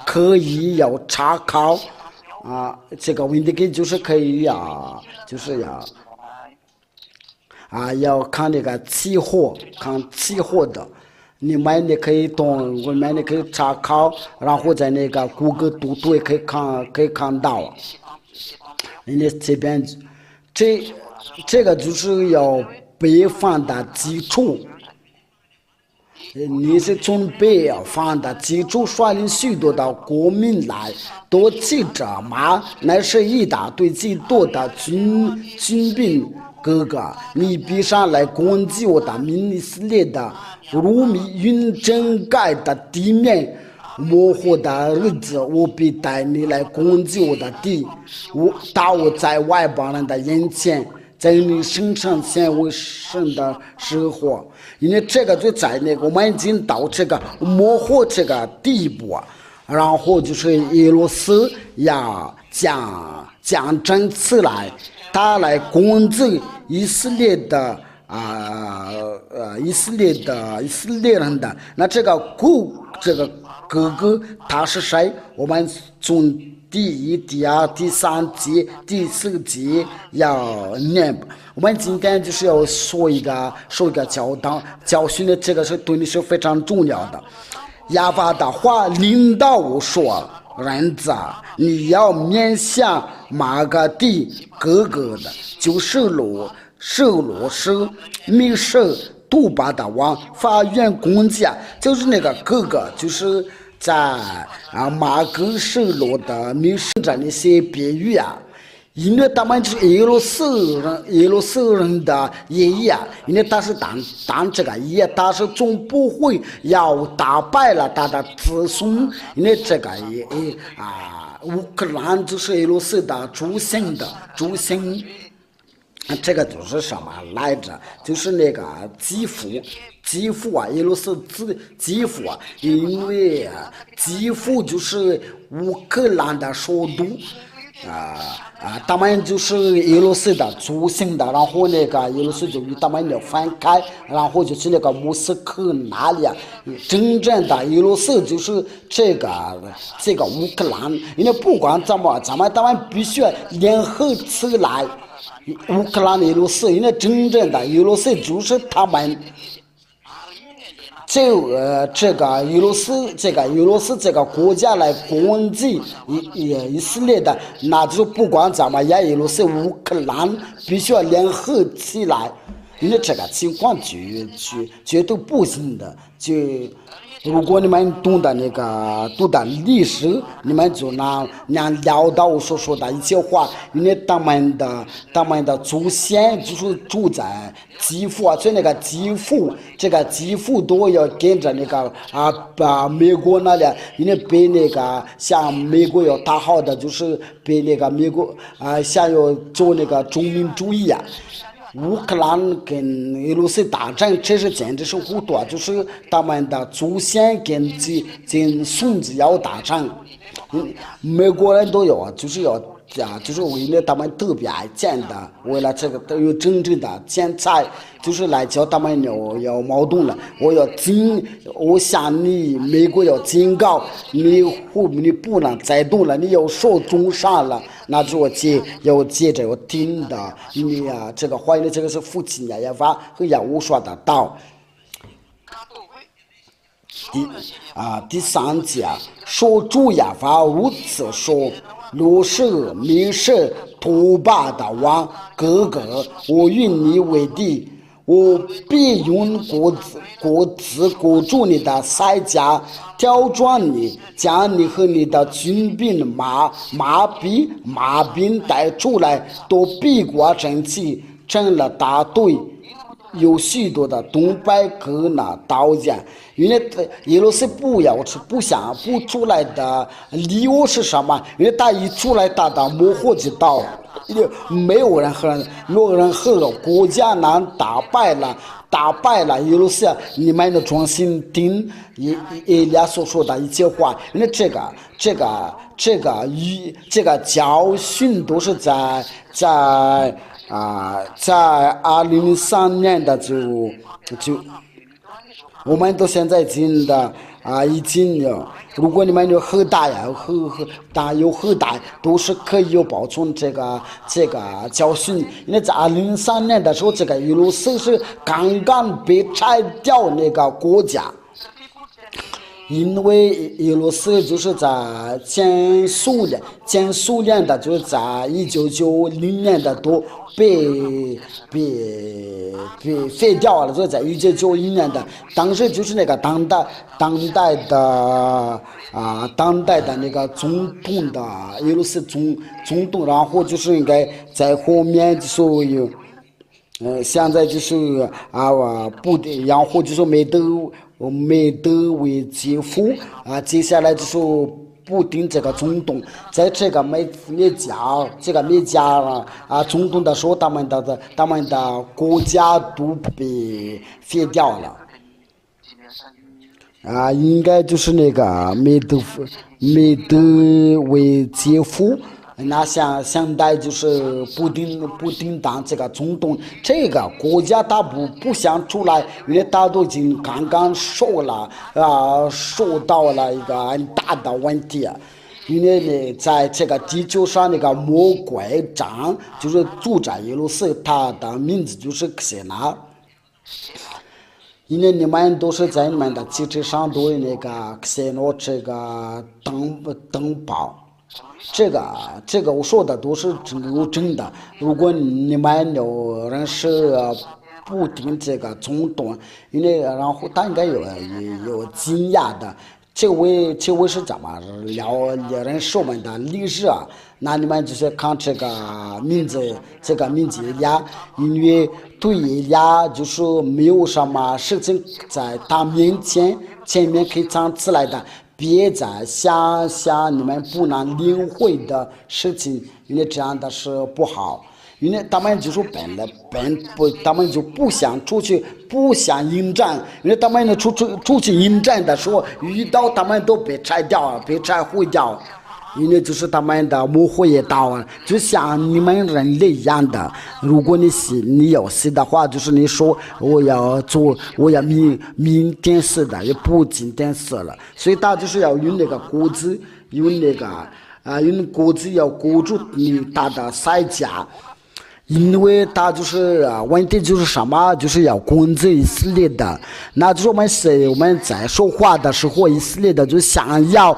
Speaker 1: 可以要查考这个问题就是可以就是要看那个期货的，你可以懂，我们可以查考，然后在那个谷歌读也可以看到。人家这边这个就是要北方的基础。你是从北方的基础率领许多的国民来，都骑着马，乃是一大堆极多的军兵。哥哥，你必上来攻击我的民以色列的如密云遮盖的地面，模糊的日子，我必带你来攻击我的地，我在外邦人的眼前，在你身上显为神的时候。因为这个就在那个我们已经到这个模糊这个地步，然后就是耶路撒要讲真起来，他来攻击以色列的以色列人的。那这个哥哥他是谁？我们从第1、第2、第3节、第4节要念。我们今天就是要说一个教训的，这个是对你是非常重要的。耶和华的话领导我说：人子啊，你要面向马各地哥哥的，就是示罗是米舍杜巴的王法院公家，就是那个哥哥，就是在马各示罗的米舍的那些别语因为他们就是耶路撒冷的爷爷，因为他是当这个爷，他是总不会要打败了他的子孙，因为这个乌克兰就是耶路撒冷主神，这个就是什么来着？就是那个基辅耶路撒基辅因为基辅就是乌克兰的首都。他们就是俄罗斯的主心的，然后那个俄罗斯就与他们的分开，然后就是那个莫斯科那里真正的俄罗斯就是这个乌克兰，因为不管怎么，咱们必须联合起来，乌克兰俄罗斯，因为真正的俄罗斯就是他们。这个俄罗斯这个国家来攻击以色列的，那就不管怎么样，俄罗斯乌克兰必须要联合起来，因为这个情况绝对不行的。如果你们读的历史，你们就能聊到我所说的一些话，因为他们的祖先就是住在基辅所以那个基辅都要跟着那个美国那里，因为被那个像美国要打好的，就是被那个美国想要做那个中民主义乌克兰跟俄罗斯大战，这是简直是糊涂，就是他们的祖先跟孙子要打仗，美国人都有，就是为了他们特别爱见的，为了这个都有真正的钱财，就是来叫他们要矛盾了。我向你美国要警告你不能再动了，你要受重伤了，那就要接着要听的，因为这个怀疑的这个是父亲也法和也无说得到。第三节说主耶和华如此说：若是民是土巴的王哥哥，我与你为敌，我必用国住你的塞家，挑转你，将你和你的军兵马兵带出来，都避过阵地，成了大队。有许多的东北哥那刀剑，因为俄罗斯不出来的理由是什么？因为他一出来打的模糊就到，没有人和国家能打败了俄罗斯，你们的专心听伊俩所说的一些话，因为这个教训都是在2003年的就我们都现在已经有，如果你们有核弹有核弹，都是可以有保存这个教训。因为在2003年的时候，这个俄罗斯是刚刚被拆掉那个国家。因为俄罗斯就是在前苏联的，就是在1990年的都被废掉了，就是在1991年的，当时就是那个当代的那个总统的俄罗斯总统，然后就是应该在后面所有。现在就是不得，然后就是没得为基辅接下来就是不定这个总统，在这个没加总统的时候，他们的国家都被废掉了应该就是那个没得为基辅。那现在就是不定当这个总统，这个国家他不想出来，因为他都已经刚刚受到了一个很大的问题。因为呢，在这个地球上那个魔鬼长就是住在俄罗斯，他的名字就是克谢纳。因为你们都是在你们的汽车上都有那个克谢纳这个灯泡。这个我说的都是真的。如果你们有人是不听这个总统，因为然后他应该有惊讶的。这位是怎么人说们的历史那你们就是看这个名字伊俩，因为对伊俩就是没有什么事情在他前面可以藏起来的。别再想你们不能领会的事情，因为这样的是不好。因为他们就是他们就不想出去，不想迎战。因为他们出去迎战的时候，遇到他们都被拆掉，被拆毁掉。因为就是他们的模糊也到啊，就像你们人类一样的。如果你要死的话，就是你说我要明天死的，也不今天死了。所以他就是要用那个骨子，用骨子要裹住他的腮颊。因为他就是问题就是什么，就是要攻击以色列的。那就是我们在说话的时候，以色列的就想要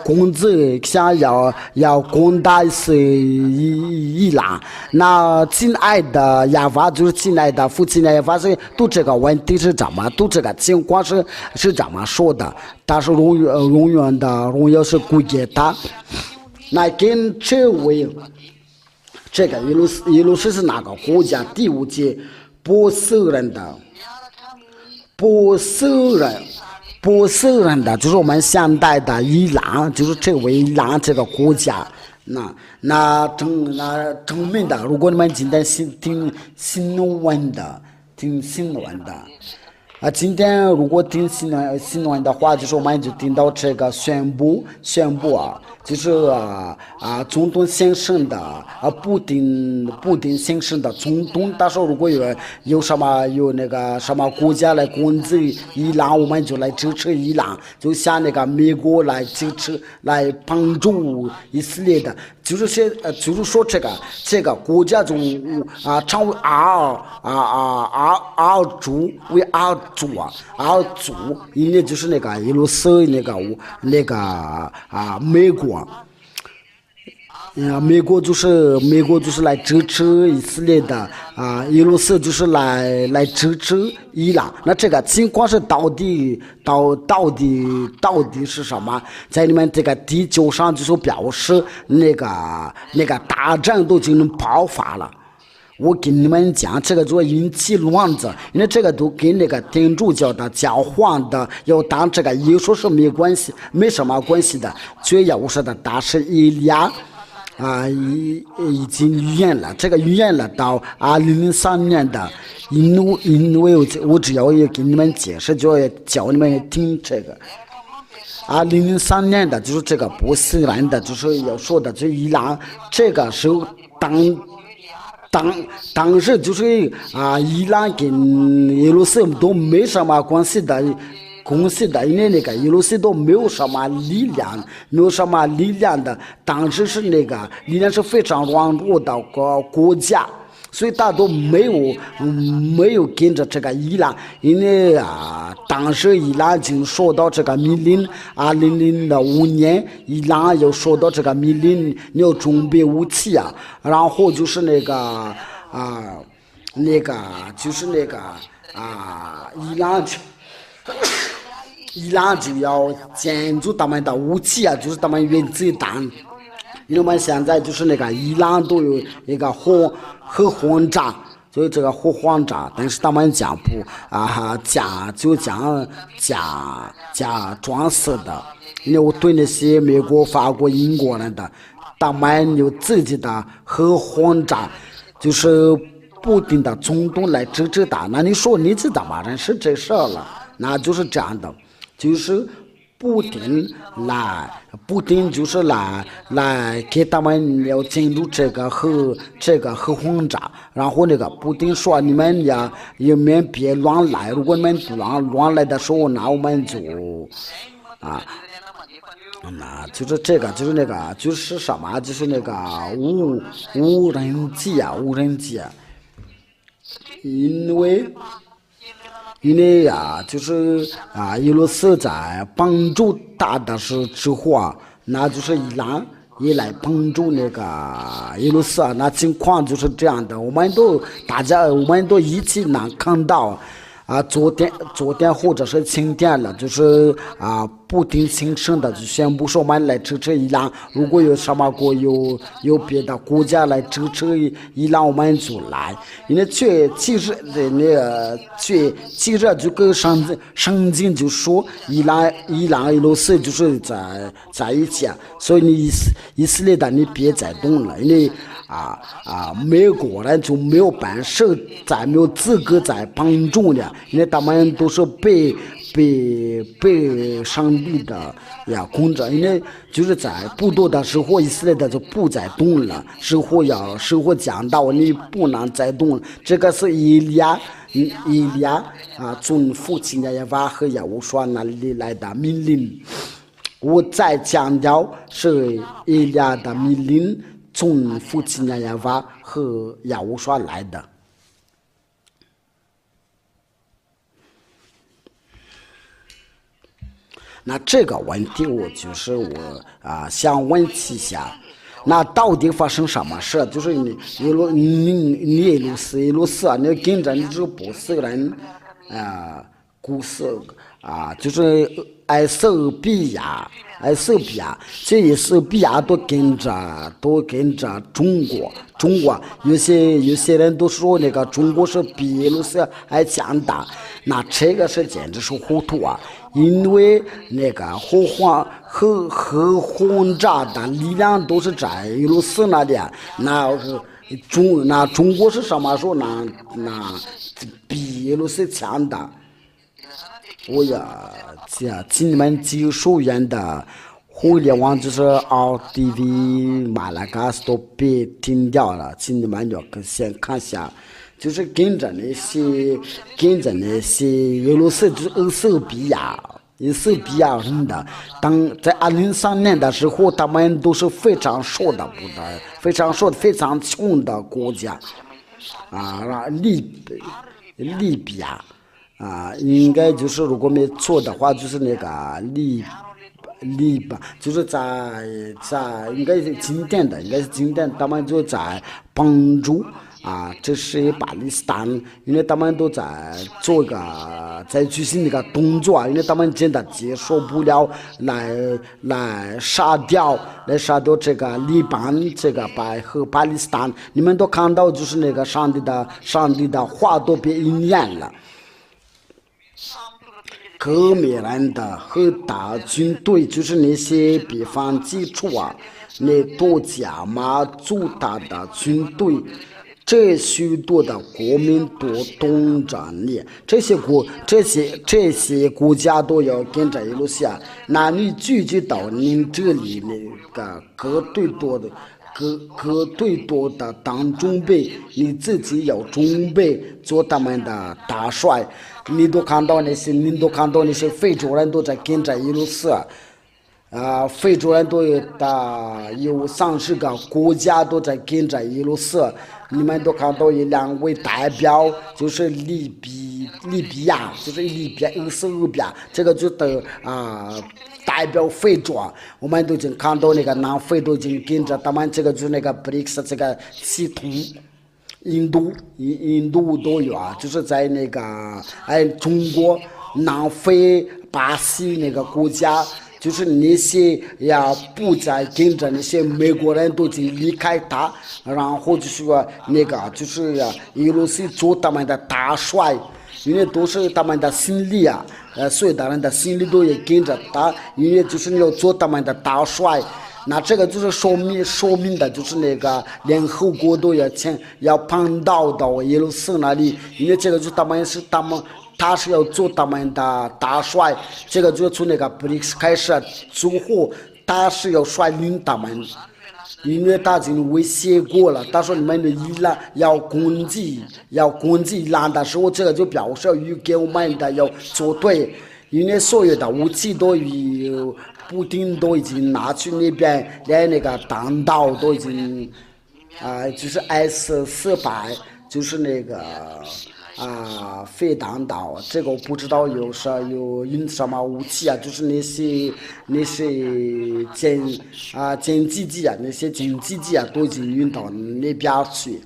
Speaker 1: 攻击，想要攻打伊朗。那亲爱的亚法就是亲爱的父亲亚法是都这个问题是怎么，都这个情况是怎么说的？但是永远的荣耀是归给他。那跟这位。这个耶路斯是哪个国家？第5节，波斯人的，波斯人的就是我们现代的伊朗，就是这位伊朗这个国家。那证明的，如果你们今天听新闻的，今天如果听新闻的话，就是我们就听到这个宣布啊，就是总统先生的布丁先生的总统，到时候如果有那个什么国家来攻击伊朗，我们就来支持伊朗，就像那个美国来支持来帮助以色列的，就是说这个国家中称为二族，因为就是那个耶路撒那个美国。美国就是来支持以色列的耶路撒就是来支持伊朗。那这个情况是到底是什么？在你们这个地球上就是表示那个大战都已经爆发了。我跟你们讲，这个就引起乱子，因为这个都跟那个天主教的教皇的要当这个耶稣是没什么关系的。最要说的大是以利亚已经预言了，这个预言了到2003年的，因为我只要给你们解释，就要教你们听这个。2003年的就是这个波斯人的，就是要说的，就伊朗这个时候当时就是伊朗跟耶路撒冷都没什么关系的，因为那个耶路撒冷都没有什么力量的，当时是那个力量是非常软弱的国家，所以他都没有跟着这个伊朗，因为当时伊朗已经收到这个命令，2005年伊朗又收到这个命令，你要准备武器然后就是伊朗就要建筑他们的武器就是他们原子弹。因为我们现在就是那个伊朗都有一个核轰炸，所以这个核轰炸，但是他们讲不假装死的。因为我对那些美国、法国、英国人的，他们有自己的核轰炸，就是不定的总统来支持他。那你说你知道吗？人是这事儿了，那就是这样的，就是不定就是来给他们要进入这个核轰炸，然后那个不定说你们别乱来，如果你们乱来的时候，那我们就那就是这个，就是那个，就是什么，就是那个无人机，因为就是耶路撒在帮助他的之后那就是伊朗也来帮助那个耶路撒，那情况就是这样的。我们都一起能看到昨天或者是今天了，就是不定新生的就宣布说我们来支持伊朗，如果有什么有别的国家来支持伊朗，我们就来。因为其实就跟圣经就说伊朗耶路撒就是在一起所以你以色列的你别再动了，因为美国人就没有本事，没有资格再帮助了，因为他们都是被被上帝的控制，因为就是在不多的时候，以色列的就不再动了，时候讲到你不能再动了，这个是以利亚从父亲耶和华和耶和华那里来的命令。我再强调是以利亚的命令从父亲耶和华和耶和华来的。那这个问题就是我想问一下，那到底发生什么事？就是你耶路斯，你跟着你这波斯人故事就是埃塞比亚，这埃塞比亚都跟着中国，有些人都说那个中国是比耶路撒还强大，那这个是简直是糊涂啊！因为那个和轰炸的力量都是在耶路撒那里，那中国是什么时候那比耶路撒强大？我今年技术员的互联网就是 RTV 马拉加斯都被停掉了，请你们要先看一下，就是跟着那些耶路撒就是埃塞比亚人的，当在2003年的时候，他们都是非常受的非常穷的国家利比亚。应该就是如果没错的话，就是那个利吧，就是在应该是今天，他们就在帮助这是巴勒斯坦，因为他们都在做在举行那个动作，因为他们真的接受不了来杀掉这个黎巴嫩这个和巴勒斯坦，你们都看到就是那个上帝的话都被应验了。革命人的和大军队就是那些边防基础那多加码做大的军队，这许多的国民都懂着你，这些国家都要跟着耶路撒，那你聚集到您这里那个各队多的当准备，你自己要准备做他们的大帅。你都看到那些非洲人都在跟着耶路撒，非洲人都有30个国家都在跟着耶路撒。你们都看到有2位代表，就是利比亚，就是埃塞俄比亚，这个就代表非洲。我们都已经看到那个南非都已经跟着他们，这个就是那个 BRICS 这个系统。印度都有就是在那个中国、南非、巴西那个国家，就是那些不再跟着那些美国人都已经离开他，然后就是说那个就是耶路撒做他们的大帅，因为都是他们的心里所有的人的心里都也跟着他，因为就是要做他们的大帅。那这个就是说明的，就是那个联合国都要搬到耶路撒那里，因为这个就他是要做他们的大帅，这个就从那个 BRICS 开始之后，他是要率领他们，因为他已经威胁过了，他说你们的伊朗要攻击伊朗的时候，这个就表示与给我们的要作对，因为所有的武器都有。普丁都已经拿去那边，连那个弹道都已经就是 S-400，就是那个飞弹道，这个我不知道有用什么武器就是那些歼击机那些歼击机都已经运到那边去。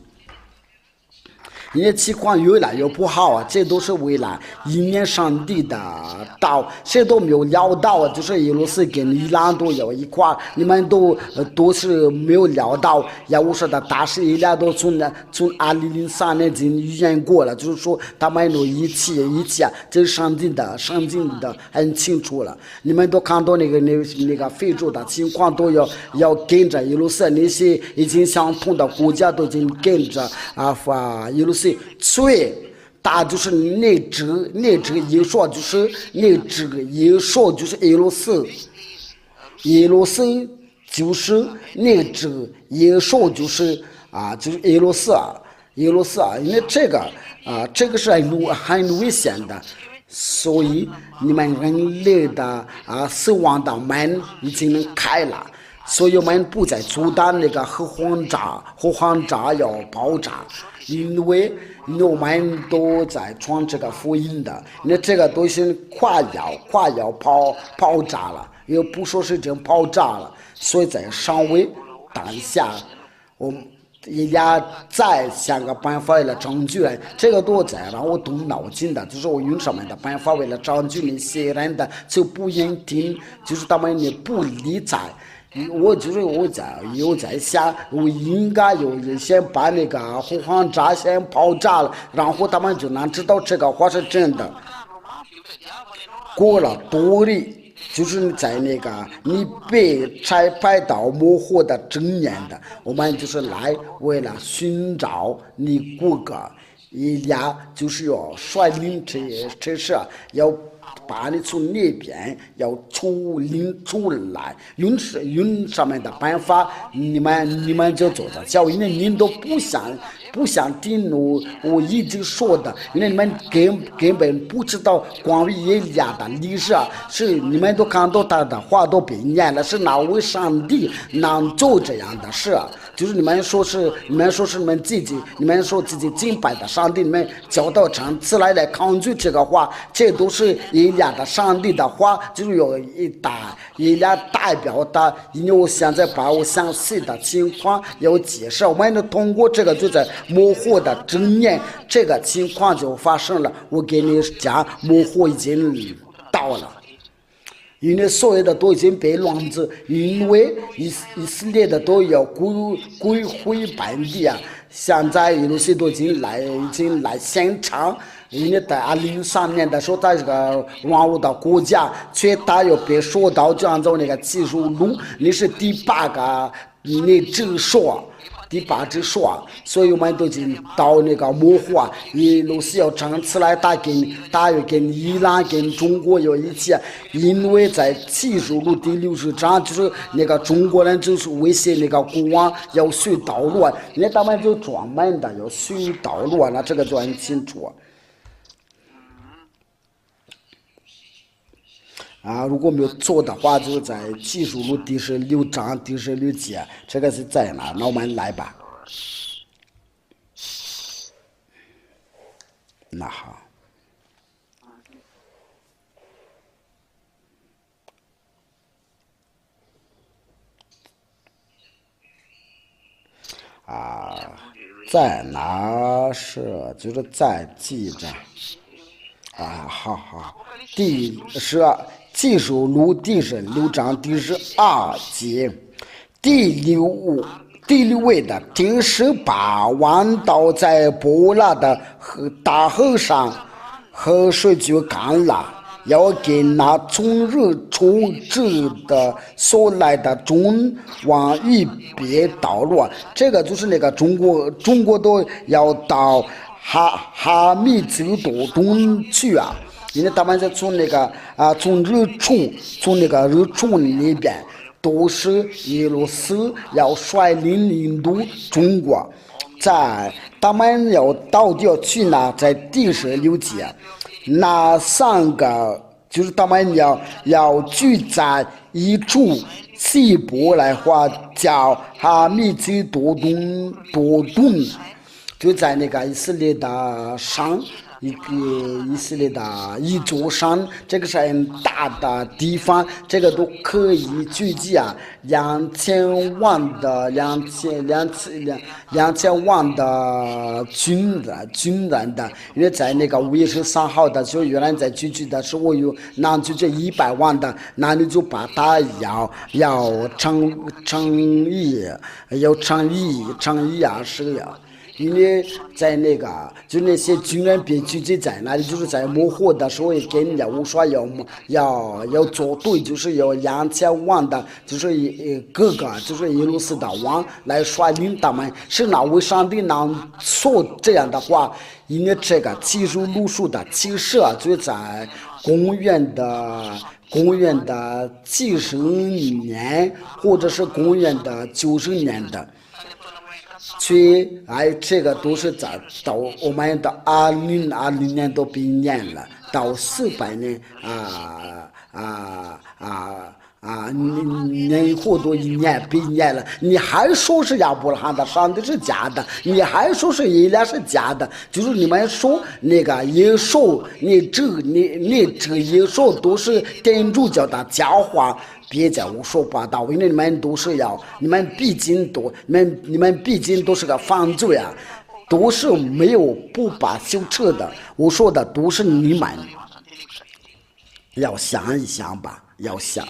Speaker 1: 因为情况越来越不好这都是为了迎面上帝的道，谁都没有料到就是耶路撒跟伊朗都有一块，你们都是没有料到，我说的大使伊朗都从2003年已经预言过了，就是说他们都一起这是上帝的很清楚了。你们都看到那个非洲的情况都要跟着耶路撒，那些已经相同的国家都已经跟着耶路撒。大就是内指，内指一说就是内指一说就是俄罗斯，俄罗斯就是内指一说就是就是俄罗斯俄罗斯因为这个是很危险的，所以你们人类的死亡的门已经开了。所以我们不再阻挡那个核轰炸要爆炸，因为我们都在传这个福音的，那这个都是快要爆炸了，又不说是真爆炸了，所以在尚未当下，我们人家再想个办法为了证据来，这个都在让我动脑筋的，就是我用什么的办法为了证据那些人的就不认定，就是他们也不理睬。我在想，我应该先把那个核轰炸先爆炸了，然后他们就能知道这个话是真的。过了多里，就是在那个你被拆拍到模糊的正面的，我们就是来为了寻找你骨骼，一俩就是要率领这事要。把你从那边要处理出来，用上面的办法，你们就做着教，因为你们都不想听我一直说的，因为你们根本不知道关于耶利亚的历史是你们都看到他的话都被念了，是哪位上帝能做这样的事就是你们说是你们自己，你们说自己敬拜的上帝，你们教导成此来抗拒这个话，这都是耶利亚的上帝的话，就是有耶利亚代表的，因为我现在把我详细的情况要介绍，我们通过这个就在模糊的正面，这个情况就发生了。我给你讲，模糊已经到了。因为所有的都已经被乱子，因为以色列的都要归回本地现在有些都已经来现场，因为在2003年的时候，在这个网络的国家，却大有被说到就按照那个技术路，你是第8个，你只说。第8只说，所以我们都已经到那个模糊俄罗斯要整起来大约跟伊朗跟中国有一起，因为在技术路第60章就是那个中国人就是威胁那个国王要修道路，人家他们就专门的要修道路那这个就很清楚。如果没有做的话，就在技术路第16章第16节，这个是在哪？那我们来吧。那好，在哪是就是在记着。好，技术路第16章第12节，第6位的第18弯倒在波拉的大河上，河水就干了，要给那从日出之的所来的中往一边道路，这个就是那个中国都要到哈密州东去因为他们是从那个从那个日出那边都是俄罗斯要率领领导中国，在他们到底要去哪，在第16节，那3个就是他们要聚在一处，西部来话叫哈密州多东，就在那个以色列的山，以色列的一座山，这个是很大的地方，这个都可以聚集2000万的军人的，因为在那个5月13号的时候，原来在聚集的时候有那就这100万的，那你就把它要乘以是因为在那个就那些军人别聚集在那里，就是在模糊的时候也跟人家我说要做对，就是要2,000万的，就是各个就是耶路撒冷王来率领他们，是哪位上帝能说这样的话？因为这个记录路数的启示就在公元的几十年，或者是公元的90年的。所以，这个都是到我们的2020年都毕业了，到400年年以后都1年毕业了，你还说是亚伯拉罕的上帝是假的，你还说是以利亚是假的，就是你们说那个耶稣，你这个耶稣都是天主教的教化。别再胡说八道，因为你们都是你们毕竟都是个犯罪啊，都是没有不把修彻的。我说的都是你们，要想一想吧，要想。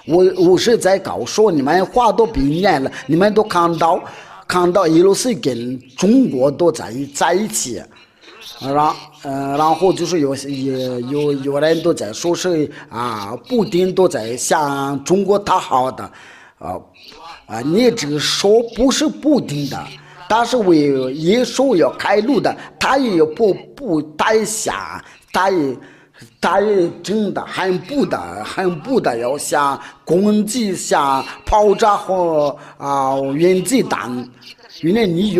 Speaker 1: 我是在告诉你们，话都毕业了，你们都看到耶路撒冷跟中国都在一起。然后就是有人都在说是布丁都在向中国讨好的，你这说不是布丁的，他是为耶稣要开路的，他也有他也真的很不的要向攻击向爆炸和原子弹。因为你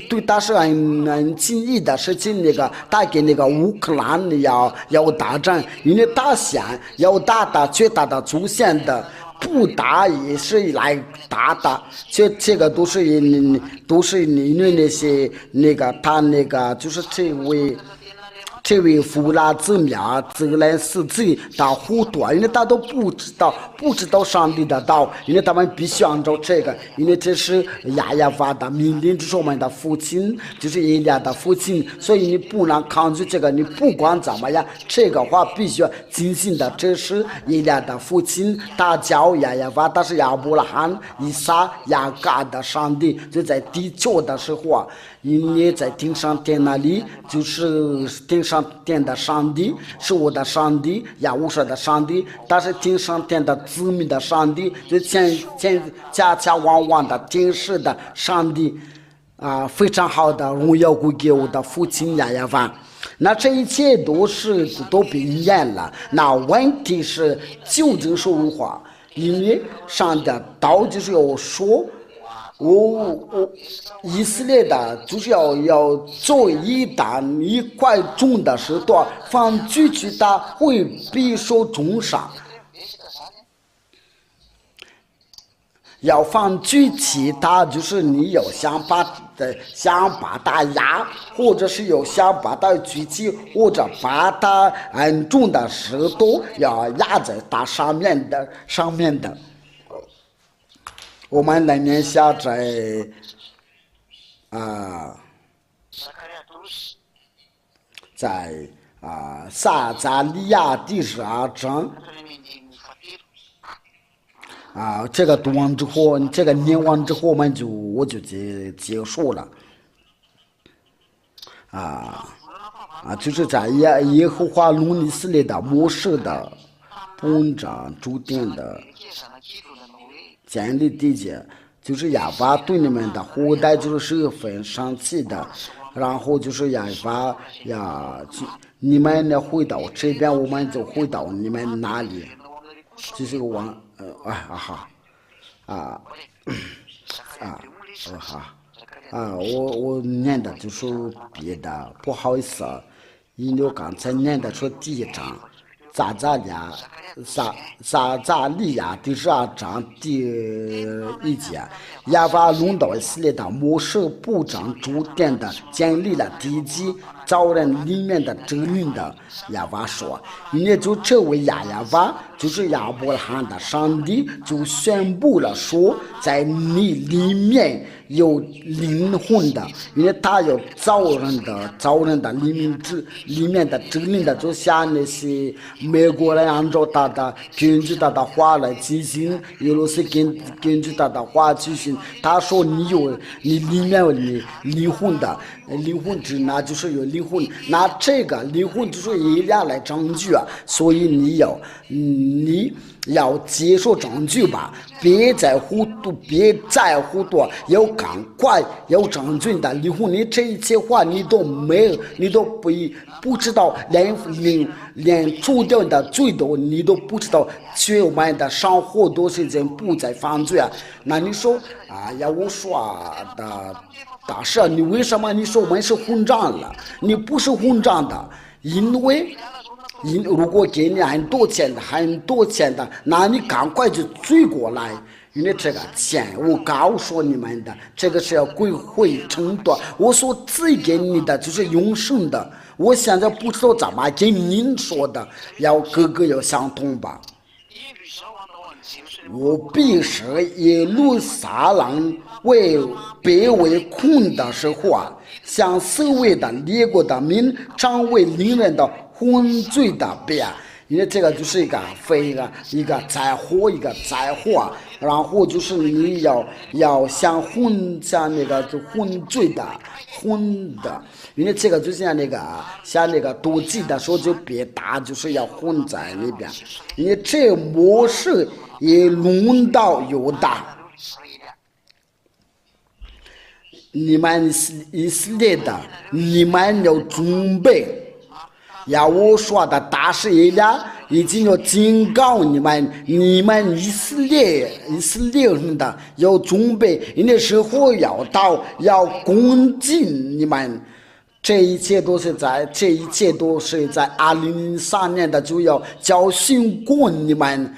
Speaker 1: 对他是很轻易的事情，他跟乌克兰要打仗，因为他想要打的最大的出现的，不打也是来打的，这个都是因为那些他就是这位弗拉兹米亚泽连斯基的糊涂，因为他都不知道上帝的道，因为他们必须按照这个，因为这是亚亚法的命令，就是我们的父亲，就是以利亚的父亲，所以你不能抗拒这个，你不管怎么样，这个话必须要坚信的，这是以利亚的父亲，他叫亚亚法，他是亚伯拉罕、以撒、雅各的上帝，就在地球的时候因为在天上天那里，就是天上天的上帝是我的上帝，亚乌舍的上帝，但是天上天的子民的上帝，就家家万万的天使的上帝非常好的荣耀归给我的父亲亚亚凡。那这一切都毕业了，那问题是究竟是如何？因为上帝道就是要说。以色列的就是要做一块重的石头，放进去的会必受重伤，要放进去它就是你要想把它压，或者是有想把它举起，或者把它很重的石头要压在它上面的。我们来念下在撒加利亚第12章这个读完之后，这个念完之后，我就结束了就是在耶和华弄以色列的模式的本章注定的。建立地界，就是亚巴对你们的后代就是十分生气的，然后就是亚巴你们呢回到这边，我们就回到你们那里，就是我我念的就是别的，不好意思因为我刚才念的是第1章。撒加利亚第12章第1节，亚法弄到以色列的摩士部长主殿的建立了地基，造人里面的这灵的亚娃说，也就这位亚娃就是亚伯拉罕的上帝就宣布了说，在你里面有灵魂的，因为他有造人的里面的这灵的，就像那些美国人按照他的根据他的话来进行，俄罗斯根据他的话进行。他说你里面有灵魂的，灵魂指那就是有灵魂，那这个灵魂就是以利亚来证据啊，所以你要接受证据吧，别再糊涂，要赶快要证据的灵魂，你这一切话你都没有，你都不知道，连除掉的罪都你都不知道，所以我们的生活都是这不再犯罪啊。那你说啊，要我说的大事，你为什么你说我们是混账了？你不是混账的，因为如果给你很多钱的，那你赶快就追过来，因为这个钱我告诉你们的，这个是要归回承诺。我所赐给你的就是永生的，我现在不知道怎么跟您说的，个个要相同吧。我必使耶路撒冷被围困的时候啊，向四围的列国的民成为令人的昏醉的边，因为这个就是一个灾祸，然后就是你要像那个就昏醉的，因为这个就像那个妒忌的时候就别打，就是要混在里边，因为这模式也轮到犹大。你们以色列的，你们要准备。要我说的大事以来，已经要警告你们以色列人的要准备，因为时候要到，要攻击你们。这一切都是在2003年的就要教训过你们。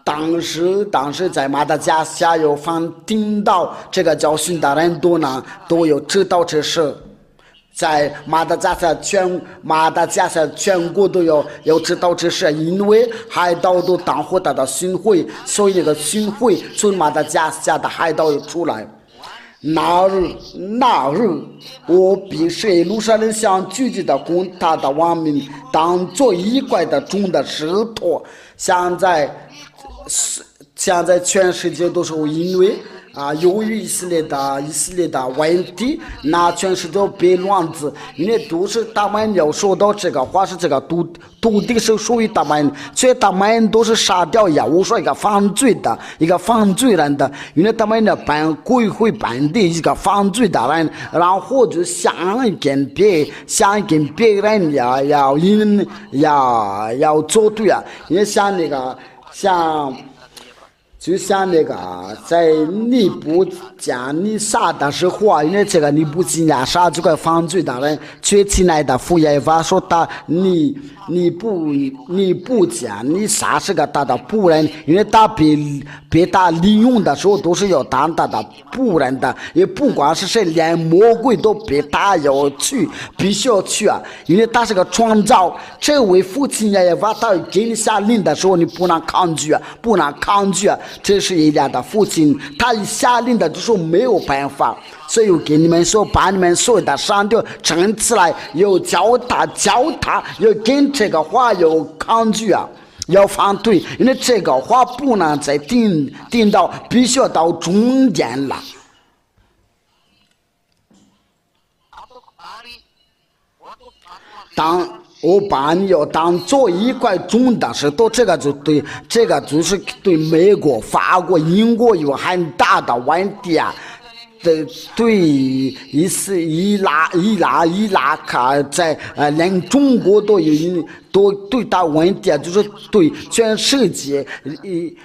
Speaker 1: 当时在马达加斯加有听到这个教训的人都有知道这事，在马达加斯全国都有知道这事，因为海盗都当伙的巡回，所以那个巡回从马达加斯加的海盗又出来。那日，我必使耶路撒冷向聚集的攻他的王民当作一块的重的石头。现在全世界都是因为由于以色列的问题，那全世界被乱子，因为都是他们要说到这个话是这个土地是属于他们，所以他们都是杀掉我说一个犯罪人的，因为他们的归回本地一个犯罪的人，然后就想跟别人要作对啊，因为就像那个在尼布甲尼撒的时候啊，因为这个尼布甲尼撒这个犯罪的人，却进来的父耶法说他尼布甲尼撒是个他的仆人，因为他被他利用的时候都是要当他的仆人的，也不管是谁，连魔鬼都被他必须要去啊，因为他是个创造。这位父亲耶法他给你下令的时候，你不能抗拒啊。这是一家的父亲，他下令的就是没有办法，所以我给你们说，把你们所有的上吊整起来，要教他，要跟这个话有抗拒啊，要反对，因为这个话不能再定到，必须要到中间了。我把你要当做一块重的石头，这个就是对美国、法国、英国有很大的问题啊。对伊拉克在连中国都对大问题啊，就是对全世界以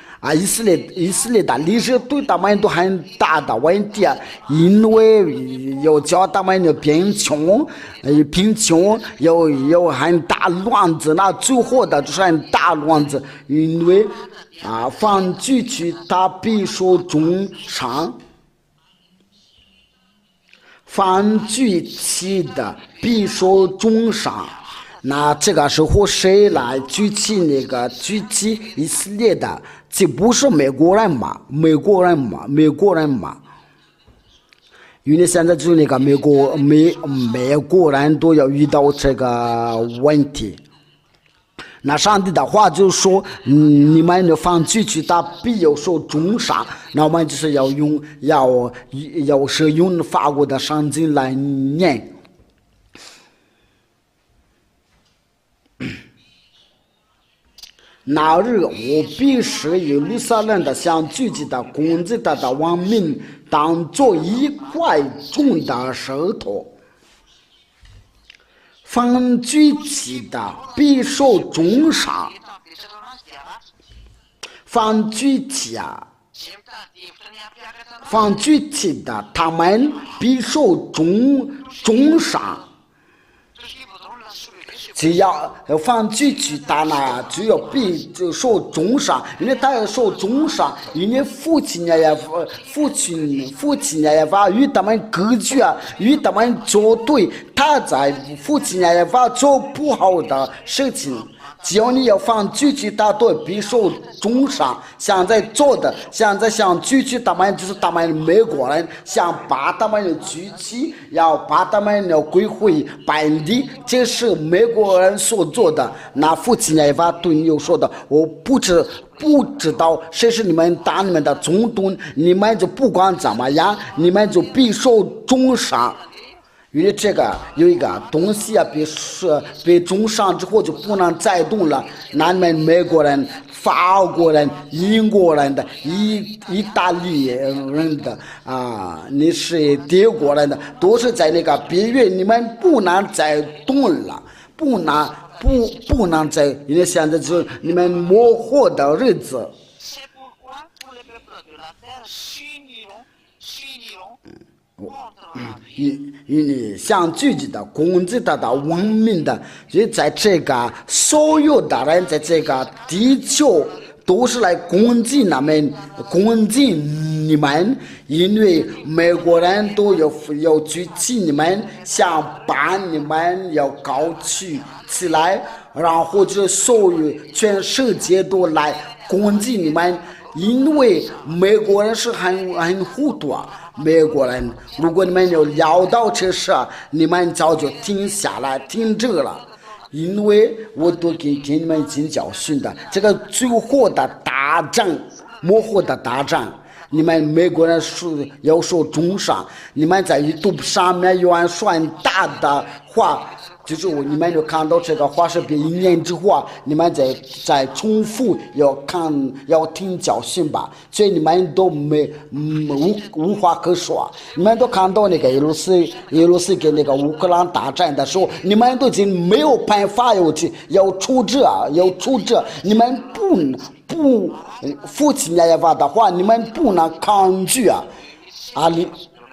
Speaker 1: 色列的历史对他们都很大的问题啊，因为要叫他们的贫穷有很大乱子，那最后的就是很大乱子，因为放进去他必受重伤。凡举起的必受重伤。那这个时候谁来举起以色列的？这不是美国人嘛？因为现在就那个美国人都要遇到这个问题。那上帝的话就说，你们的凡举起的必有受重伤。那我们就是要使用法国的圣经来念。那日我必使耶路撒冷的像聚集的公子的王民当作一块重的石头，凡举起的必受重伤。凡举起的他们必受重伤。只要凡举起的呢，就要必受重伤，因为他要受重伤，因为父亲也法与他们隔绝，与他们作对，他在父亲也法做不好的事情。只要你要凡举起的都必受重伤。现在想举起他们，就是他们美国人想把他们举起，要把他们要归回本地，这是美国人所做的。那父亲也法对你有说的，我不知道谁是你们打你们的总统，你们就不管怎么样，你们就必受重伤。因为这个有一个东西啊，被重伤之后就不能再动了。那你们美国人、法国人、英国人的、意大利人的你是德国人的，都是在那个边缘，你们不能再动了，不能再，因为现在就是你们模糊的日子。因为像自己的攻击的文明的，所以在这个所有的人在这个地球都是来攻击你们，因为美国人都要举起你们，想把你们要高举起来，然后就所有全世界都来攻击你们。因为美国人是很糊涂啊，美国人，如果你们有聊到这事，你们早就停下来停止了。因为我都给你们进教训的，这个最后的大战，模糊的大战，你们美国人要受重伤，你们在YouTube上面有人说大的话。就是你们就看到这个话视频1年之后，你们再重复要听教训吧，所以你们都无话可说。你们都看到那个俄罗斯跟那个乌克兰大战的时候，你们都已经没有办法要处置，你们不父亲也法的话，你们不能抗拒啊。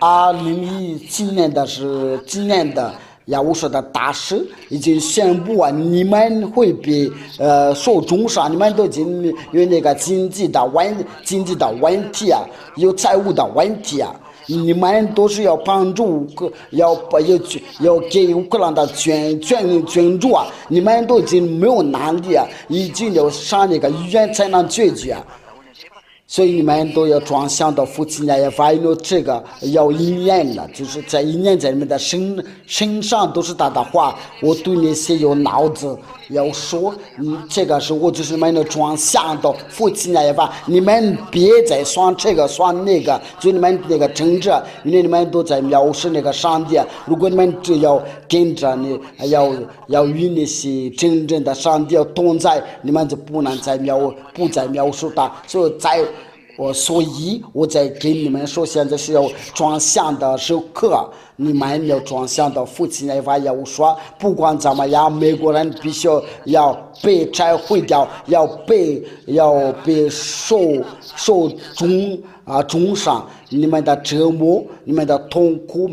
Speaker 1: 2017年的是今年的。亚乌说的大使已经宣布你们会被受重伤，你们都已经有那个经济的问题啊，有财务的问题啊，你们都是要帮助要给乌克兰的捐助啊，你们都已经没有能力啊，已经要上那个医院才能解决啊。所以你们都要转向到父亲也发现了这个要1年了，就是在1年在你们的身上都是他的话，我对那些有脑子要说，这个时候就是你们的转向到父亲也发，你们别再算这个算那个，就你们那个政治，因为你们都在藐视那个上帝，如果你们只要跟着你要与那些真正的上帝要同在，你们就不再藐视他，所以我在跟你们说，现在是要转向的时刻，你们要转向到父亲那块，要说不管怎么样，美国人必须要被拆毁掉，要被受重伤，你们的折磨，你们的痛苦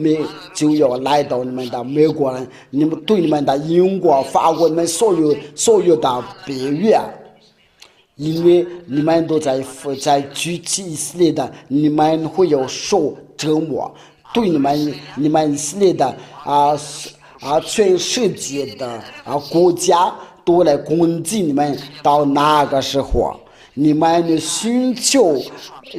Speaker 1: 就要来到你们的美国人，你们对你们的英国、法国，你们所有的北约。因为你们都在举起以色列的，你们会有受折磨，对你们以色列的全世界的国家都来攻击你们，到那个时候，你们寻求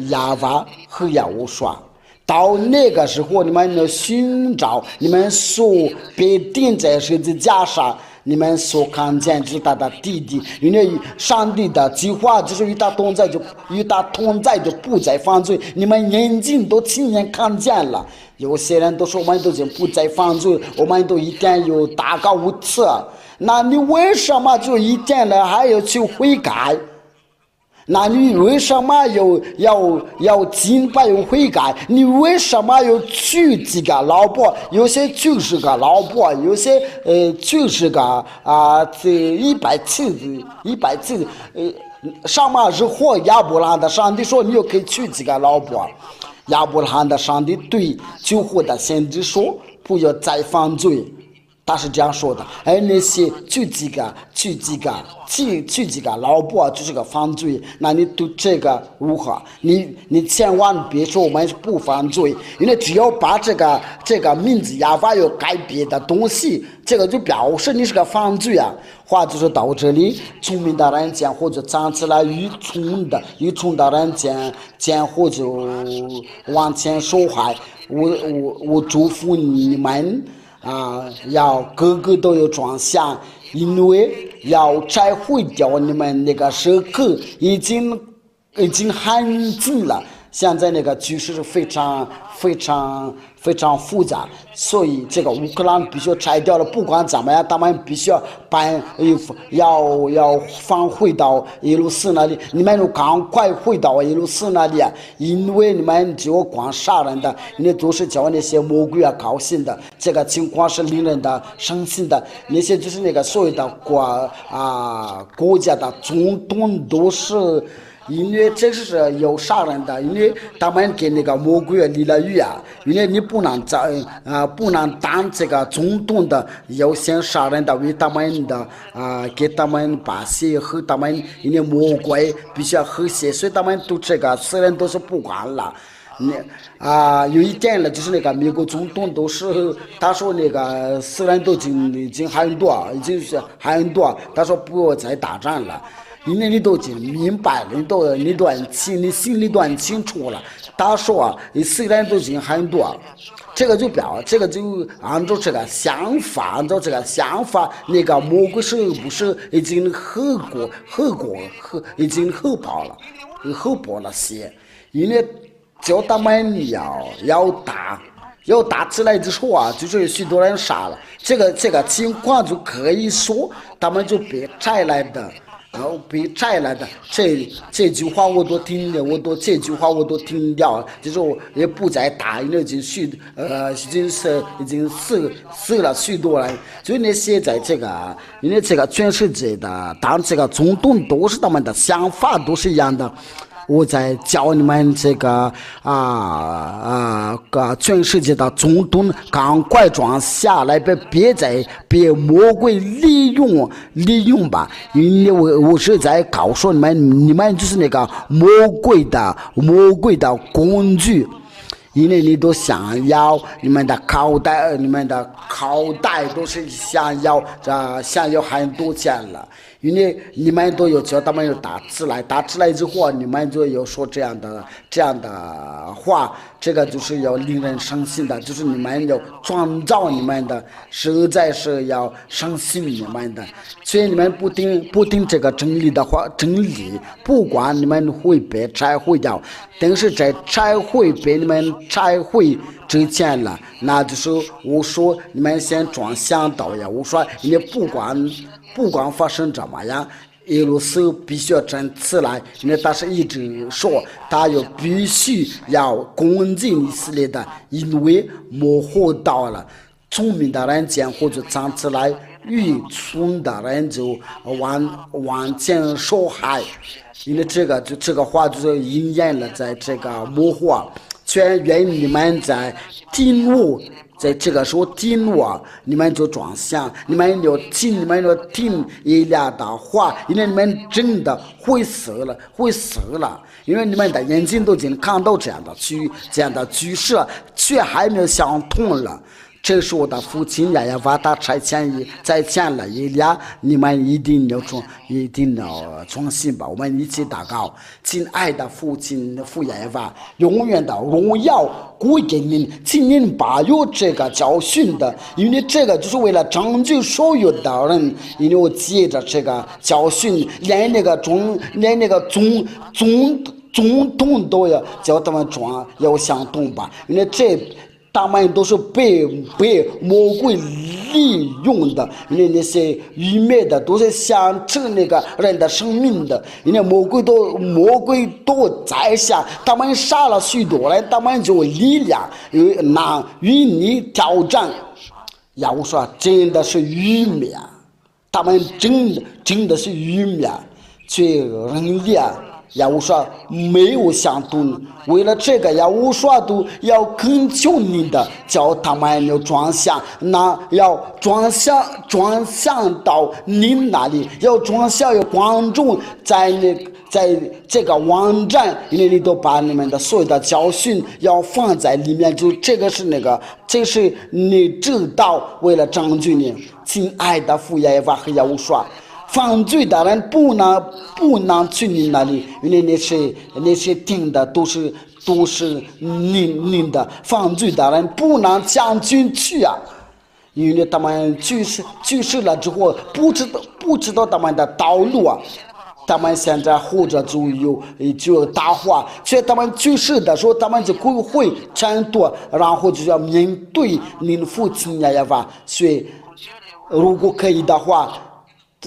Speaker 1: 亚娃和亚乌刷。到那个时候，你们寻找你们所被钉在十字架上，你们所看见就是他的弟弟。因为上帝的计划就是与他同在，就不再犯罪。你们眼睛都亲眼看见了。有些人都说我们都已经不再犯罪，我们都一天有祷告5次。那你为什么就一天了还要去悔改？那你为什么要敬拜有悔改？你为什么要娶几个老婆？有些就是个老婆，有些就是个这100次上马日或亚伯拉罕的上帝说你又可以娶几个老婆。亚伯拉罕的上帝对救活的先知说不要再犯罪。他是这样说的，而那些娶几个老婆就是个犯罪，那你对这个如何？你千万别说我们是不犯罪，因为只要把这个名字亚法有改变的东西，这个就表示你是个犯罪啊。话就是到这里，聪明的人讲或者站起来，愚蠢的人讲或者往前说话。我祝福你们。要个个都有转向，因为要拆毁掉你们那个时刻已经很近了。现在那个局势是非常复杂，所以这个乌克兰必须要拆掉了。不管怎么样，他们必须要返回到耶路撒那里。你们就赶快回到耶路撒那里，因为你们只有光杀人的，你都是叫那些魔鬼高兴的。这个情况是令人的伤心的。那些就是那个所谓的国家的总统都是。因为这是有杀人的，因为他们给那个魔鬼立了约啊，因为你不能当这个总统的，要先杀人的，为他们的给他们把血和他们因为魔鬼必须要喝血，所以他们都这个死人都是不管了。有一点了，就是那个美国总统都是他说那个死人都已经很多，他说不要再打仗了。因为你都已经明白了，你心里都很清楚了。他说死人都已经很多，这个就按照这个想法，那个魔鬼是不是已经已经喝饱了血？因为叫他们要打起来之后就是许多人杀了，这个情况就可以说他们就被摘来的。被摘来的这句话我都听了，这句话我都听掉了，就是我也不再打，因为已经死了许多人，所以那些在这个，因为这个全世界的当这个总统都是他们的想法都是一样的。我在教你们这个全世界的总统赶快转下来，别再被魔鬼利用吧，因为我是在告诉你们就是那个魔鬼的工具。因为你都想要你们的口袋都是想要很多钱了，因为你们都有叫他们有打起来之后，你们就有说这样的话，这个就是要令人伤心的，就是你们要创造你们的，实在是要伤心你们的。所以你们不听这个真理的话，不管你们会被拆毁掉，但是在被你们拆毁之前了，那就是我说你们先转向到呀，我说你不管发生怎么样，耶路撒必须要站起来，因为他是一直说他必须要攻击以色列的，因为模糊到了聪明的人讲或者站起来，愚蠢的人就往前说嗨，因为这个话就是应验了在这个模糊。全愿你们在听我在这个时候听我，你们就装相，你们要听以利亚的话，因为你们真的会死了，因为你们的眼睛都已经看到这样的局势了，却还没有想通了。这是我的父亲亚亚瓦他差遣了以利亚，你们一定要相信吧。我们一起祷告，亲爱的父亲父亚亚瓦，永远的荣耀归给您，请您把有这个教训的，因为这个就是为了拯救所有的人，因为我借着这个教训，连那个总统都要叫他们要想动吧，因为他们都是被魔鬼利用的，因为那些愚昧的都是想吃那个人的生命的，因为魔鬼都在想，他们杀了许多人，他们就力量与你挑战。要我说真的是愚昧啊，他们真的是愚昧啊，却人力啊。要我说没有想通，为了这个要我说都要恳求你的，叫他们要转向，要转向到你那里，要转向有观众在这个网站，因为你都把你们的所有的教训要放在里面，就这是你知道，为了拯救你，亲爱的父耶和华要我说。犯罪的人不能去你那里，因为那些听的都是您的。犯罪的人不能将军去啊，因为他们去世了之后不知道他们的道路啊。他们现在活着就有大话，所以他们去世的时候，他们就会承诺，然后就要面对您父亲呀吧。所以如果可以的话。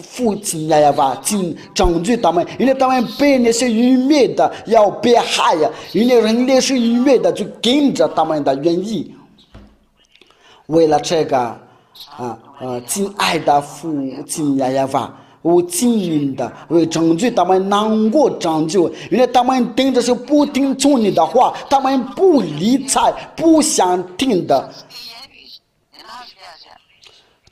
Speaker 1: 父亲呀吧，请拯救他们，因为他们被那些愚昧的要被害呀，因为人类是愚昧的，就跟着他们的原意。为了这个亲爱的父亲呀吧，我尽力的为拯救他们，能够拯救，因为他们听着是不听从你的话，他们不理睬，不想听的。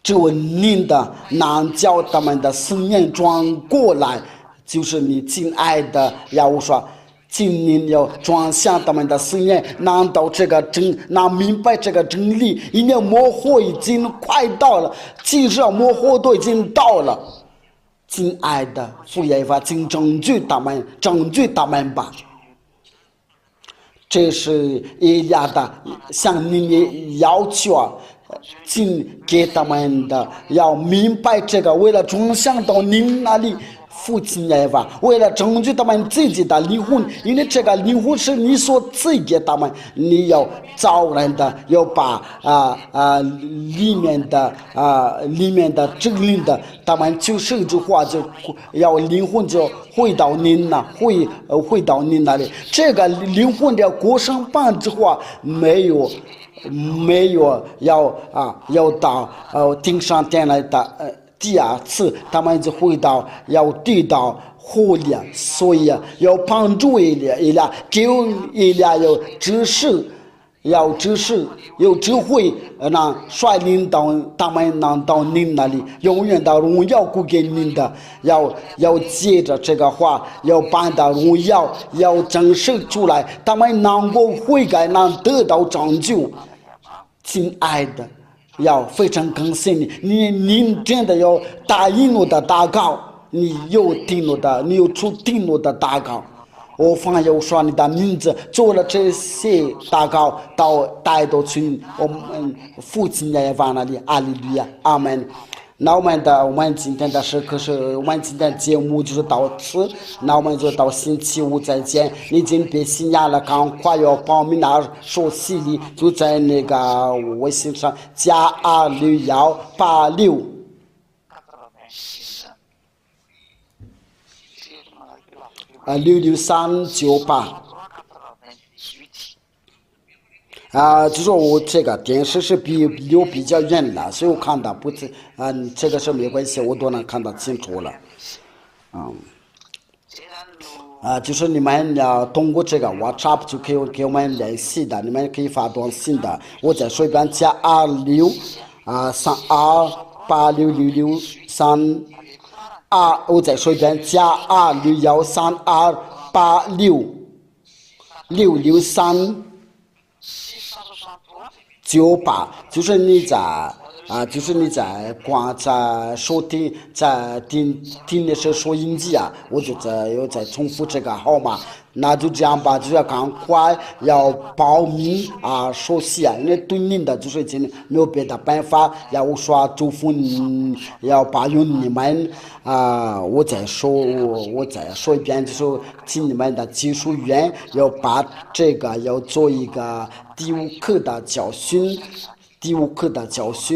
Speaker 1: 只有您的能叫他们的思念转过来，就是你亲爱的要我说，请您要转向他们的思念，能明白这个真理，因为末后已经快到了，其实末后都已经到了。亲爱的父耶和华，请拯救他们吧。这是以利亚的向您的要求啊。请给他们的要明白这个，为了转向到您那里，父亲耶和华，为了拯救他们自己的灵魂，因为这个灵魂是你所赐给他们，你要造人的，要把里面的真理的，他们就是这话就要灵魂就回到您那，回到您那里，这个灵魂的过生办之话没有要到顶上天来的第二次，他们就回到要对到火里，所以要帮助以利亚，给以利亚有知识，有智慧，让率领到他们能到您那里，永远的荣耀归给您的，要借着这个话，要把的荣耀要展示出来，他们能够悔改，能得到拯救。亲爱的，要非常感谢您真的要答应我的祷告，你又听我的祷告，我方要说你的名字，做了这些祷告，带到去我们父亲耶和华那里，阿利路亚，阿门。那我们今天的时刻是我们今天节目就是到此，那我们就到星期五再见。你已经被信仰了，赶快要报名那手机里就在那个微信上加26186。66398。就说我这个电视是比较远了，所以我看到不是这个是没关系，我都能看得清楚了。就是你们通过这个 WhatsApp 就可以给我们联系的，你们可以发短信的。我再说一遍，加2682866632，我再说一遍，加263286663698，就是你在收听在听的是收音机我就又再重复这个号码，那就这样吧，就要赶快要报名熟悉因为对您的就是已经没有别的办法，要说祝福你，要保佑你们我再说一遍，就是请你们的技术员要把这个要做一个第五课的教训，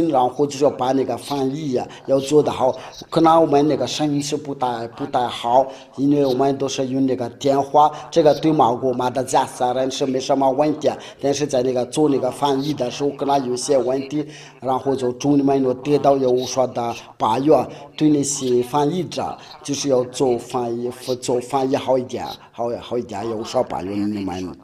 Speaker 1: 然后就是要把那个翻译要做得好。可能我们那个声音是不太好，因为我们都是用那个电话，这个对马国马的加萨人是没什么问题，但是在那个做那个翻译的时候可能有些问题，然后就祝你们能得到有说的把握，对那些翻译者就是要做翻译好一点，有说把握你们。